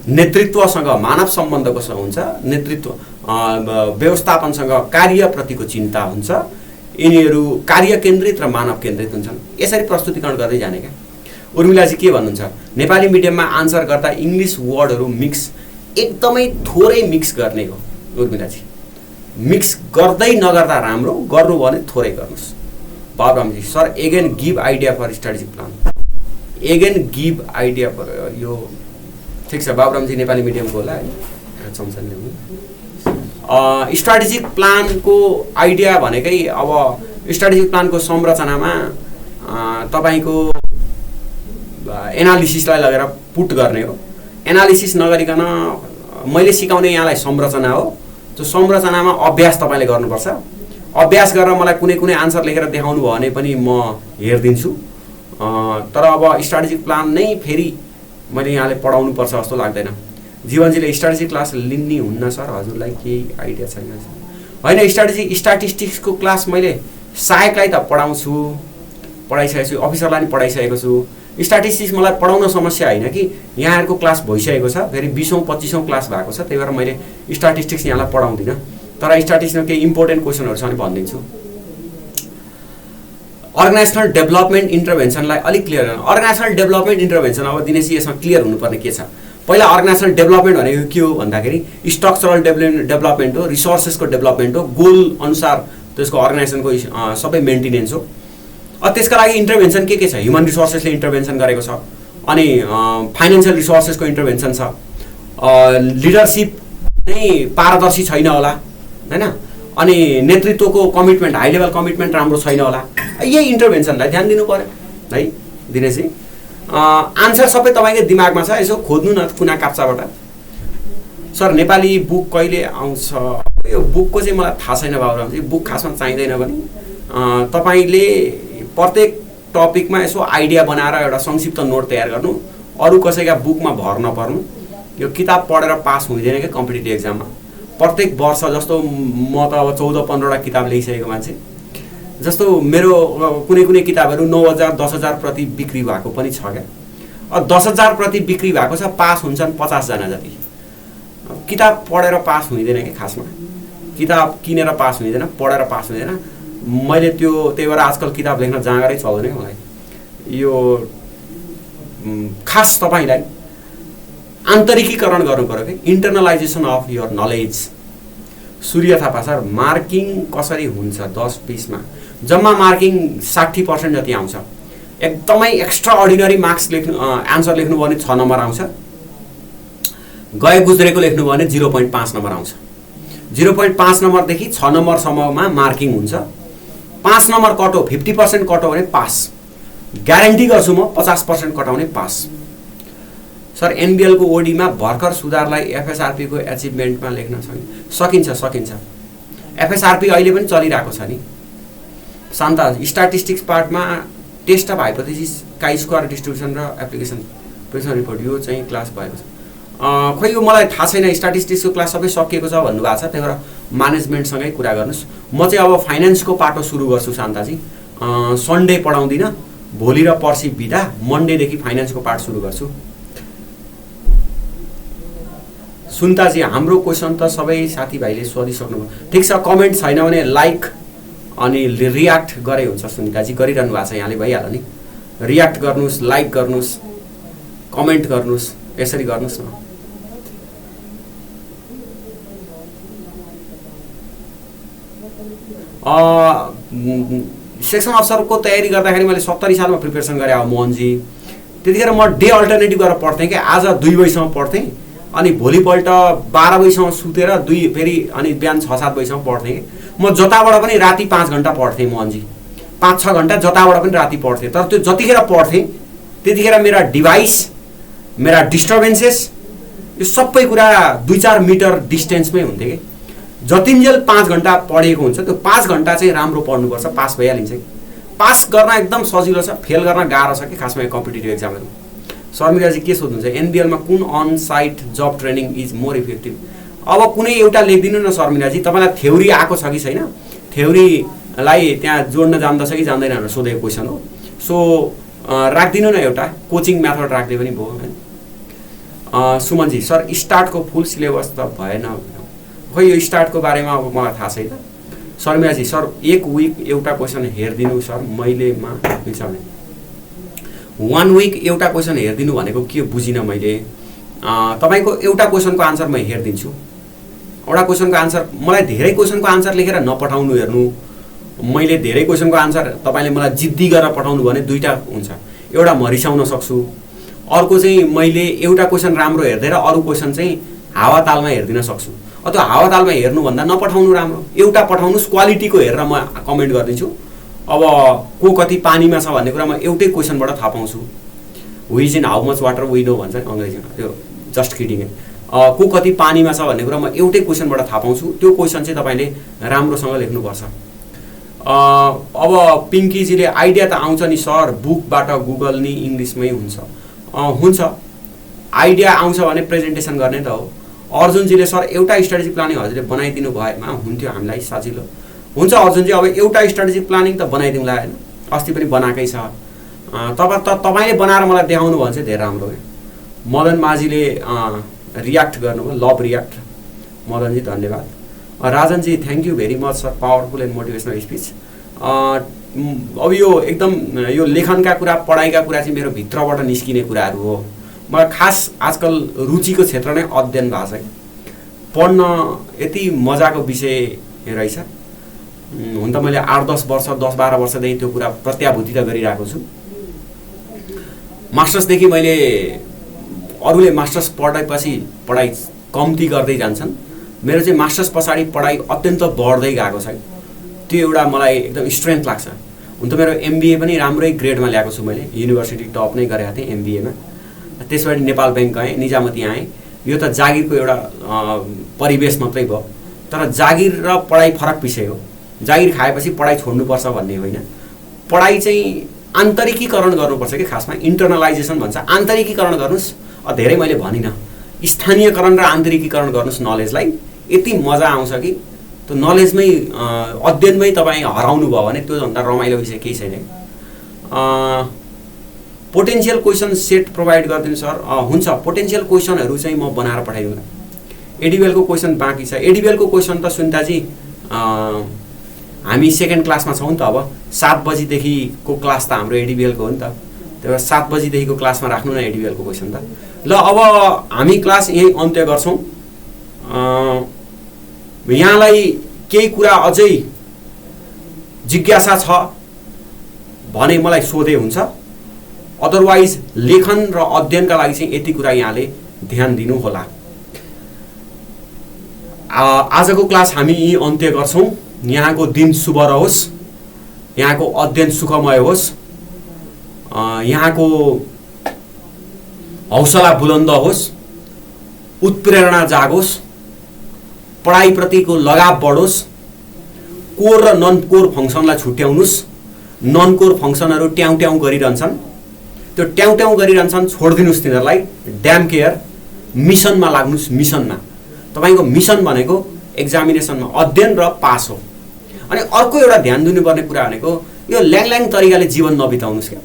नेतृत्वसँग मानव सम्बन्ध कस्तो हुन्छ, नेतृत्व व्यवस्थापनसँग कार्यप्रतिको चिन्ता हुन्छ। यिनीहरू कार्य केन्द्रित र मानव केन्द्रित हुन्छन्। यसरी प्रस्तुतिकरण गर्दै जाने क्या। उर्मिलाजी के भन्नुहुन्छ? नेपाली मिडियममा आन्सर गर्दा इङ्ग्लिस वर्डहरू मिक्स, एकदमै थोरै मिक्स गर्ने हो उर्मिलाजी। मिक्स गर्दै नगर्दा राम्रो, गर्नु भने थोरै गर्नुहोस्। Baburam ji, sir again give idea for strategic plan. Again give idea for यो ठिक छ। बाबुरामजी नेपाली मिडियमको होला है, चम्चा ल्याउनु। स्ट्राटेजिक प्लानको आइडिया भनेकै अब स्ट्राटेजिक प्लानको संरचनामा तपाईको एनालिसिसलाई लगेर पुट गर्ने हो। एनालिसिस नगरिकन मैले सिकाउने यहाँलाई संरचना हो। त्यो संरचनामा अभ्यास तपाईले गर्नुपर्छ। अभ्यास गरेर मलाई कुनै कुनै आन्सर लेखेर देखाउनु भयो भने पनि म हेर्दिन्छु। तर अब स्ट्राटेजिक प्लान नै फेरि मैले यहाँले पढाउनु पर्छ जस्तो लाग्दैन। जीवनजीले स्ट्राटेजिक क्लास लिन्नी हुन्न सर, हजुरलाई केही आइडिया छैन? हैन, स्ट्याटिस्टिक्सको क्लास मैले सहायकलाई त पढाउँछु, पढाइसकेको छु, अफिसरलाई पनि पढाइसकेको छु। स्ट्याटिस्टिक्स मलाई पढाउन समस्या हैन कि यहाँहरुको क्लास भइसकेको छ, फेरि 20औं 25औं क्लास भएको छ, त्यही भएर मैले स्ट्याटिस्टिक्स यहाँलाई पढाउँदिन। तर स्ट्याटिस्टिक्समा केही इम्पोर्टेन्ट क्वेशनहरु छ भने भनिदिन्छु। अर्गनाइजेसनल डेभलपमेन्ट इन्टरभेन्सनलाई अलिक क्लियर गर्न। अर्गनाइजेसनल डेभलपमेन्ट इन्टरभेन्सन अब दिनेश यसमा क्लियर हुनुपर्ने के छ? पहिला अर्गनाइजेसनल डेभलपमेन्ट भनेको के हो भन्दाखेरि स्ट्रक्चरल डेभलपमेन्ट हो, रिसोर्सेसको डेभलपमेन्ट हो, गोल अनुसार त्यसको अर्गनाइजेसनको सबै मेन्टेनेन्स हो। त्यसका लागि इन्टरभेन्सन के छ? ह्युमन रिसोर्सेसले इन्टरभेन्सन गरेको छ, अनि फाइनान्शियल रिसोर्सेसको इन्टरभेन्सन छ, लिडरशिप नै पारदर्शी छैन होला हैन, अनि नेतृत्वको कमिटमेन्ट, हाई लेभल कमिटमेन्ट राम्रो छैन होला। यही इन्टरभेन्सनलाई ध्यान दिनु पर्यो है दिनेशजी। आन्सर सबै तपाईकै दिमागमा छ, यसो खोज्नु न कुना काप्चाबाट। सर नेपाली बुक कहिले आउँछ? यो बुकको चाहिँ मलाई थाहा छैन बाबुरामजी, बुक खासमा चाहिँदैन पनि तपाईले प्रत्येक टपिकमा यसो आइडिया बनाएर एउटा संक्षिप्त नोट तयार गर्नु, अरु कसैका बुकमा भर नपर्नु। यो किताब पढेर पास हुँदैन के कम्पिटिटिभ एक्जाममा। प्रत्येक वर्ष जस्तो म त अब 14-15 वटा किताब लेखिसकेको मान्छे, जस्तो मेरो कुनै कुनै किताबहरू 9000 10000 प्रति बिक्री भएको पनि छ क्या। अब 10000 प्रति बिक्री भएको छ, पास हुन्छन् 50 जना जति। किताब पढेर पास हुँदैन के खासमा, किताब किनेर पास हुँदैन, पढेर पास हुँदैन। मैले त्यही भएर आजकल किताब लेख्न जाँगरै चल्दैन मलाई। यो खास तपाईलाई आन्तरिकीकरण गर्नु पर्यो कि, internalization of your knowledge. Surya Thapa sir marking कसरी हुन्छ 10-20 मा? जम्मा मार्किङ 60% जति आउँछ। एकदमै एक्स्ट्रा अर्डिनरी मार्क्स लेख्नु आन्सर लेख्नु भयो भने 6 नम्बर आउँछ। गए गुज्रेको लेख्नु भयो भने 0.5 नम्बर आउँछ। 0.5 नम्बर देखि 6 नम्बर सम्ममा मार्किङ हुन्छ। 5 नम्बर कटो 50% कटो भने पास। ग्यारेन्टी गर्छु म 50% कटाउने पास। सर एनबीएल को ओडी मा भर्खर सुधारलाई एफएसआरपी को अचिभमेन्टमा लेख्न सकिन्छ। एफएसआरपी अहिले पनि चलिरहेको छ नि शान्ता। स्ट्याटिस्टिक्स पार्टमा test of hypothesis, chi square distribution र एप्लिकेसन प्रेसर रिपोर्ट यो चाहिँ क्लास भएको छ। खोइ यो मलाई थाहा छैन, स्ट्याटिस्टिक्सको क्लास सबै सकिएको छ भन्नुभएको छ, त्यही भएर म्यानेजमेन्टसँगै कुरा गर्नुस्। म चाहिँ अब फाइनान्सको पाटो सुरु गर्छु शान्ताजी। सन्डे पढाउँदिन, भोलि र पर्सि बिदा, मन्डेदेखि फाइनान्सको पार्ट सुरु गर्छु। सुन्ताजी हाम्रो क्वेसन त सबै साथीभाइले सोधिसक्नुभयो। ठिक छ, कमेन्ट छैन भने लाइक अनि रियाक्ट गरे हुन्छ। सुनिताजी गरिरहनु भएको छ, यहाँले भइहाल्यो नि। रियाक्ट गर्नुस्, लाइक गर्नुस्, कमेन्ट गर्नुस्, यसरी गर्नुस् न। सेक्सन अफसरको तयारी गर्दाखेरि मैले 70 सालमा प्रिपरेसन गरे हो मोहनजी। त्यतिखेर म डे अल्टरनेटिभ गरेर पढ्थेँ कि, आज 2 बजीसम्म पढ्थेँ, अनि भोलिपल्ट 12 बजीसम्म सुतेर फेरि अनि बिहान 6-7 बजीसम्म पढ्थेँ कि। म जताबाट पनि राति 5 घण्टा पढ्थेँ मोहनजी, 5-6 घण्टा जताबाट पनि राति पढ्थेँ। तर त्यो जतिखेर पढ्थेँ त्यतिखेर मेरा डिभाइस, मेरा डिस्टर्बेन्सेस, यो सबै कुरा 2-4 मिटर डिस्टेन्समै हुन्थे कि। जतिन्जेल 5 घण्टा पढेको हुन्छ, त्यो 5 घण्टा चाहिँ राम्रो पढ्नुपर्छ, पास भइहालिन्छ कि। पास गर्न एकदम सजिलो छ, फेल गर्न गाह्रो छ कि खासमा कम्पिटिटिभ एक्जामहरू। शर्मिलाजी के सोध्नुहुन्छ? एनबीएलमा कुन on site job training is more effective? अब कुनै एउटा लेखिदिनु न शर्मिलाजी, तपाईँलाई थ्योरी आएको छ कि छैन, थ्योरीलाई त्यहाँ जोड्न जान्दछ कि जान्दैन भनेर सोधेको क्वेसन हो। सो राखिदिनु न एउटा कोचिङ मेथड राख्दै पनि भयो हैन। सुमनजी सर स्टार्टको फुल सिलेबस त भएन। खोइ यो स्टार्टको बारेमा अब मलाई थाहा छैन। शर्मिलाजी सर 1 विक एउटा क्वेसन हेरिदिनु सर, मैले मिल्छ भने 1 विक एउटा क्वेसन हेरिदिनु भनेको के बुझिनँ मैले। तपाईको एउटा क्वेसनको आन्सर म हेरिदिन्छु। एउटा क्वेसनको आन्सर, मलाई धेरै क्वेसनको आन्सर लेखेर नपठाउनु हेर्नु। मैले धेरै क्वेसनको आन्सर तपाईले मलाई जिद्दी गरेर पठाउनु भने दुईटा हुन्छ। एउटा म रिसाउन सक्छु, अर्को चाहिँ मैले एउटा क्वेसन राम्रो हेर्दै र अरु क्वेसन चाहिँ हावातालमा हेर्दिन सक्छु। अथवा हावातालमा हेर्नुभन्दा नपठाउनु राम्रो। एउटा पठाउनुहोस्, क्वालिटीको हेरेर म कमेन्ट गरिदिन्छु। अब को कति पानीमा छ भन्ने कुरा म एउटै क्वेसनबाट थाहा पाउँछु। Who is in how much water we know भन्छ अङ्ग्रेजीमा, त्यो जस्ट किडिङ। को कति पानीमा छ भन्ने कुरा म एउटै क्वेसनबाट थाहा पाउँछु। त्यो क्वेसन चाहिँ तपाईँले राम्रोसँग लेख्नुपर्छ। अब पिङ्कीजीले आइडिया त आउँछ नि सर, बुकबाट गुगल नि इङ्ग्लिसमै हुन्छ। हुन्छ, आइडिया आउँछ भने प्रेजेन्टेसन गर्ने त हो। अर्जुनजीले सर एउटा स्ट्राटेजिक प्लानिङ हजुरले बनाइदिनु भएमा हुन्थ्यो हामीलाई सजिलो। हुन्छ अर्जुनजी, अब एउटा स्ट्राटेजिक प्लानिङ त बनाइदिउँला होइन, अस्ति पनि बनाएकै छ। तपाईँले बनाएर मलाई देखाउनु भने चाहिँ धेरै राम्रो हो। मदन माझीले रियाक्ट गर्नुभयो, लभ रियाक्ट। मदनजी धन्यवाद। Rajan ji thank you very much sir, powerful and motivational speech. अब यो एकदम यो लेखनका कुरा, पढाइका कुरा चाहिँ मेरो भित्रबाट निस्किने कुराहरू हो। मलाई खास आजकल रुचिको क्षेत्र नै अध्ययन भएको छ। पढ्न यति मजाको विषय रहेछ। हुन त मैले 8-10 वर्ष 10-12 वर्षदेखि त्यो कुरा प्रत्याभूति त गरिरहेको छु। मास्टर्सदेखि मैले अरूले मास्टर्स पढाएपछि पढाइ कम्ती गर्दै जान्छन्, मेरो चाहिँ मास्टर्स पछाडि पढाइ अत्यन्त बढ्दै गएको छ। त्यो एउटा मलाई एकदम स्ट्रेन्थ लाग्छ। हुन त मेरो एमबिए पनि राम्रै ग्रेडमा ल्याएको छु मैले, युनिभर्सिटी टप नै गरेको थिएँ एमबिएमा। त्यसबाट नेपाल ब्याङ्क आएँ, निजामती आएँ। यो त जागिरको एउटा परिवेश मात्रै भयो, तर जागिर र पढाइ फरक विषय हो। जागिर खाएपछि पढाइ छोड्नुपर्छ भन्ने होइन। पढाइ चाहिँ आन्तरिकीकरण गर्नुपर्छ कि, खासमा इन्टर्नलाइजेसन भन्छ, आन्तरिकीकरण गर्नुहोस्। धेरै मैले भनिनँ, स्थानीयकरण र आन्तरिकीकरण गर्नुहोस् नलेजलाई। यति मजा आउँछ कि त्यो नलेजमै अध्ययनमै तपाईँ हराउनु भयो भने त्योभन्दा रमाइलो विषय केही छैन। पोटेन्सियल क्वेसन सेट प्रोभाइड गरिदिनु सर। हुन्छ, पोटेन्सियल क्वेसनहरू चाहिँ म बनाएर पठाइदिउँला। एडिबिएलको क्वेसन बाँकी छ। एडिबिएलको क्वेसन त सुन्ताजी हामी सेकेन्ड क्लासमा छौँ नि त। अब 7 बजीदेखिको क्लास त हाम्रो एडिबिएलको हो नि त। त्यही भएर 7 बजीदेखिको क्लासमा राख्नु न एडिबिएलको क्वेसन त। ल अब हामी क्लास यहीँ अन्त्य गर्छौँ। यहाँलाई केही कुरा अझै जिज्ञासा छ भने मलाई सोधे हुन्छ। अदरवाइज लेखन र अध्ययनका लागि चाहिँ यति कुरा यहाँले ध्यान दिनुहोला। आजको क्लास हामी यहीँ अन्त्य गर्छौँ। यहाँको दिन शुभ रहोस्, यहाँको अध्ययन सुखमय होस्, यहाँको हौसला बुलन्द होस्, उत्प्रेरणा जागोस्, पढाइप्रतिको लगाव बढोस्। कोर र नन कोर फङ्सनलाई छुट्याउनुहोस्। नन कोर फङ्सनहरू ट्याउँ ट्याउँ गरिरहन्छन्, त्यो ट्याउँ ट्याउँ गरिरहन्छन्, छोडिदिनुहोस् तिनीहरूलाई। ड्याम केयर, मिसनमा लाग्नुहोस्। मिसनमा तपाईँको मिसन भनेको एक्जामिनेसनमा अध्ययन र पास हो। अनि अर्को एउटा ध्यान दिनुपर्ने कुरा भनेको यो ल्याङल्याङ तरिकाले जीवन नबिताउनुहोस् क्या।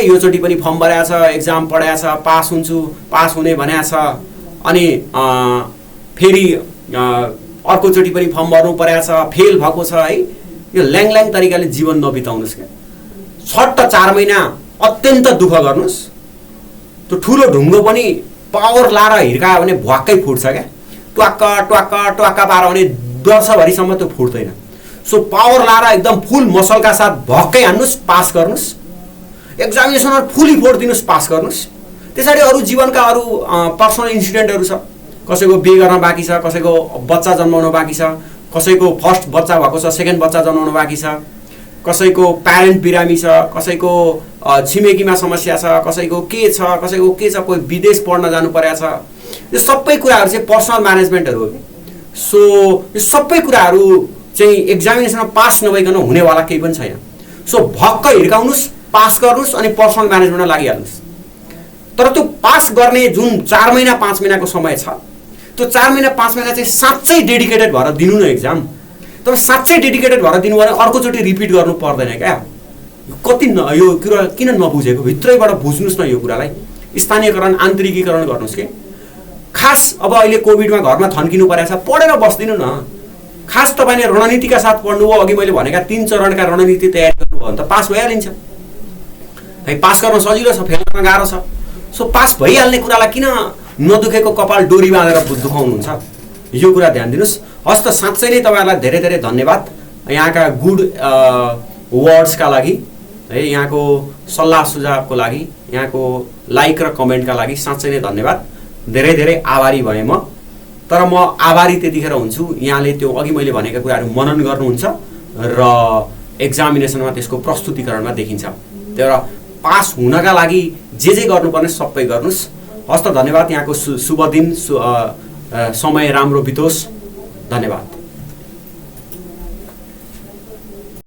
योचोटि पनि फर्म भराएको छ, एक्जाम पढाएको छ, पास हुन्छु, पास हुने भनेको छ, अनि फेरि अर्कोचोटि पनि फर्म भर्नु परेको छ, फेल भएको छ है। यो ल्याङल्याङ तरिकाले जीवन नबिताउनुहोस् क्या। छट्ट 4 महिना अत्यन्त दुःख गर्नुहोस्। त्यो ठुलो ढुङ्गो पनि पावर लाएर हिर्कायो भने भ्वाक्कै फुट्छ क्या। ट्वाक्क ट्वाक्क ट्वाक्क पार भने वर्षभरिसम्म त्यो फुट्दैन। सो पावर लाएर एकदम फुल मसलका साथ भक्कै हान्नुहोस्, पास गर्नुहोस्। एक्जामिनेसनमा फुली फोड दिनुहोस्, पास गर्नुहोस्। त्यसरी अरू जीवनका अरू पर्सनल इन्सिडेन्टहरू छ। कसैको बिहे गर्न बाँकी छ, कसैको बच्चा जन्माउन बाँकी छ, कसैको फर्स्ट बच्चा भएको छ, सेकेन्ड बच्चा जन्माउन बाँकी छ, कसैको प्यारेन्ट बिरामी छ, कसैको छिमेकीमा समस्या छ, कसैको के छ, कोही विदेश पढ्न जानु परेको छ। यो सबै कुराहरू चाहिँ पर्सनल म्यानेजमेन्टहरू हो कि। सो यो सबै कुराहरू चाहिँ एक्जामिनेसनमा पास नभइकन हुनेवाला केही पनि छैन। सो भक्क हिर्काउनुहोस्, पास गर्नुहोस्, अनि पर्सनल म्यानेजमेन्टमा लागिहाल्नुहोस्। तर त्यो पास गर्ने जुन 4 महिना 5 महिनाको समय छ, त्यो 4 महिना 5 महिना चाहिँ साँच्चै डेडिकेटेड भएर दिनु न एक्जाम। तर साँच्चै डेडिकेटेड भएर दिनु भने अर्कोचोटि रिपिट गर्नु पर्दैन क्या। कति यो कुरा किन नबुझेको, भित्रैबाट बुझ्नुहोस् न यो कुरालाई। स्थानीयकरण, आन्तरिकीकरण गर्नुहोस् कि। खास अब अहिले कोभिडमा घरमा थन्किनु परेको छ, पढेर बस्दिनु न। खास तपाईँले रणनीतिका साथ पढ्नुभयो, अघि मैले भनेका 3 चरणका रणनीति तयार गर्नुभयो भने त पास भइहालिन्छ। है पास गर्न सजिलो छ, फेल गर्न गाह्रो छ। सो पास भइहाल्ने कुरालाई किन नदुखेको कपाल डोरी बाँधेर दुखाउनुहुन्छ, यो कुरा ध्यान दिनुहोस्। हस् त, साँच्चै नै तपाईँहरूलाई धेरै धेरै धन्यवाद यहाँका गुड वर्ड्सका लागि है, यहाँको सल्लाह सुझावको लागि, यहाँको लाइक र कमेन्टका लागि साँच्चै नै धन्यवाद। धेरै धेरै आभारी भएँ म। तर म आभारी त्यतिखेर हुन्छु यहाँले त्यो अघि मैले भनेका कुराहरू मनन गर्नुहुन्छ र एक्जामिनेसनमा त्यसको प्रस्तुतिकरणमा देखिन्छ। त्यही भएर पास हुनका लागि जे गर्नुपर्ने सबै गर्नुहोस्। हस्त धन्यवाद। यहाँको शुभ दिन समय राम्रो बितोस्। धन्यवाद।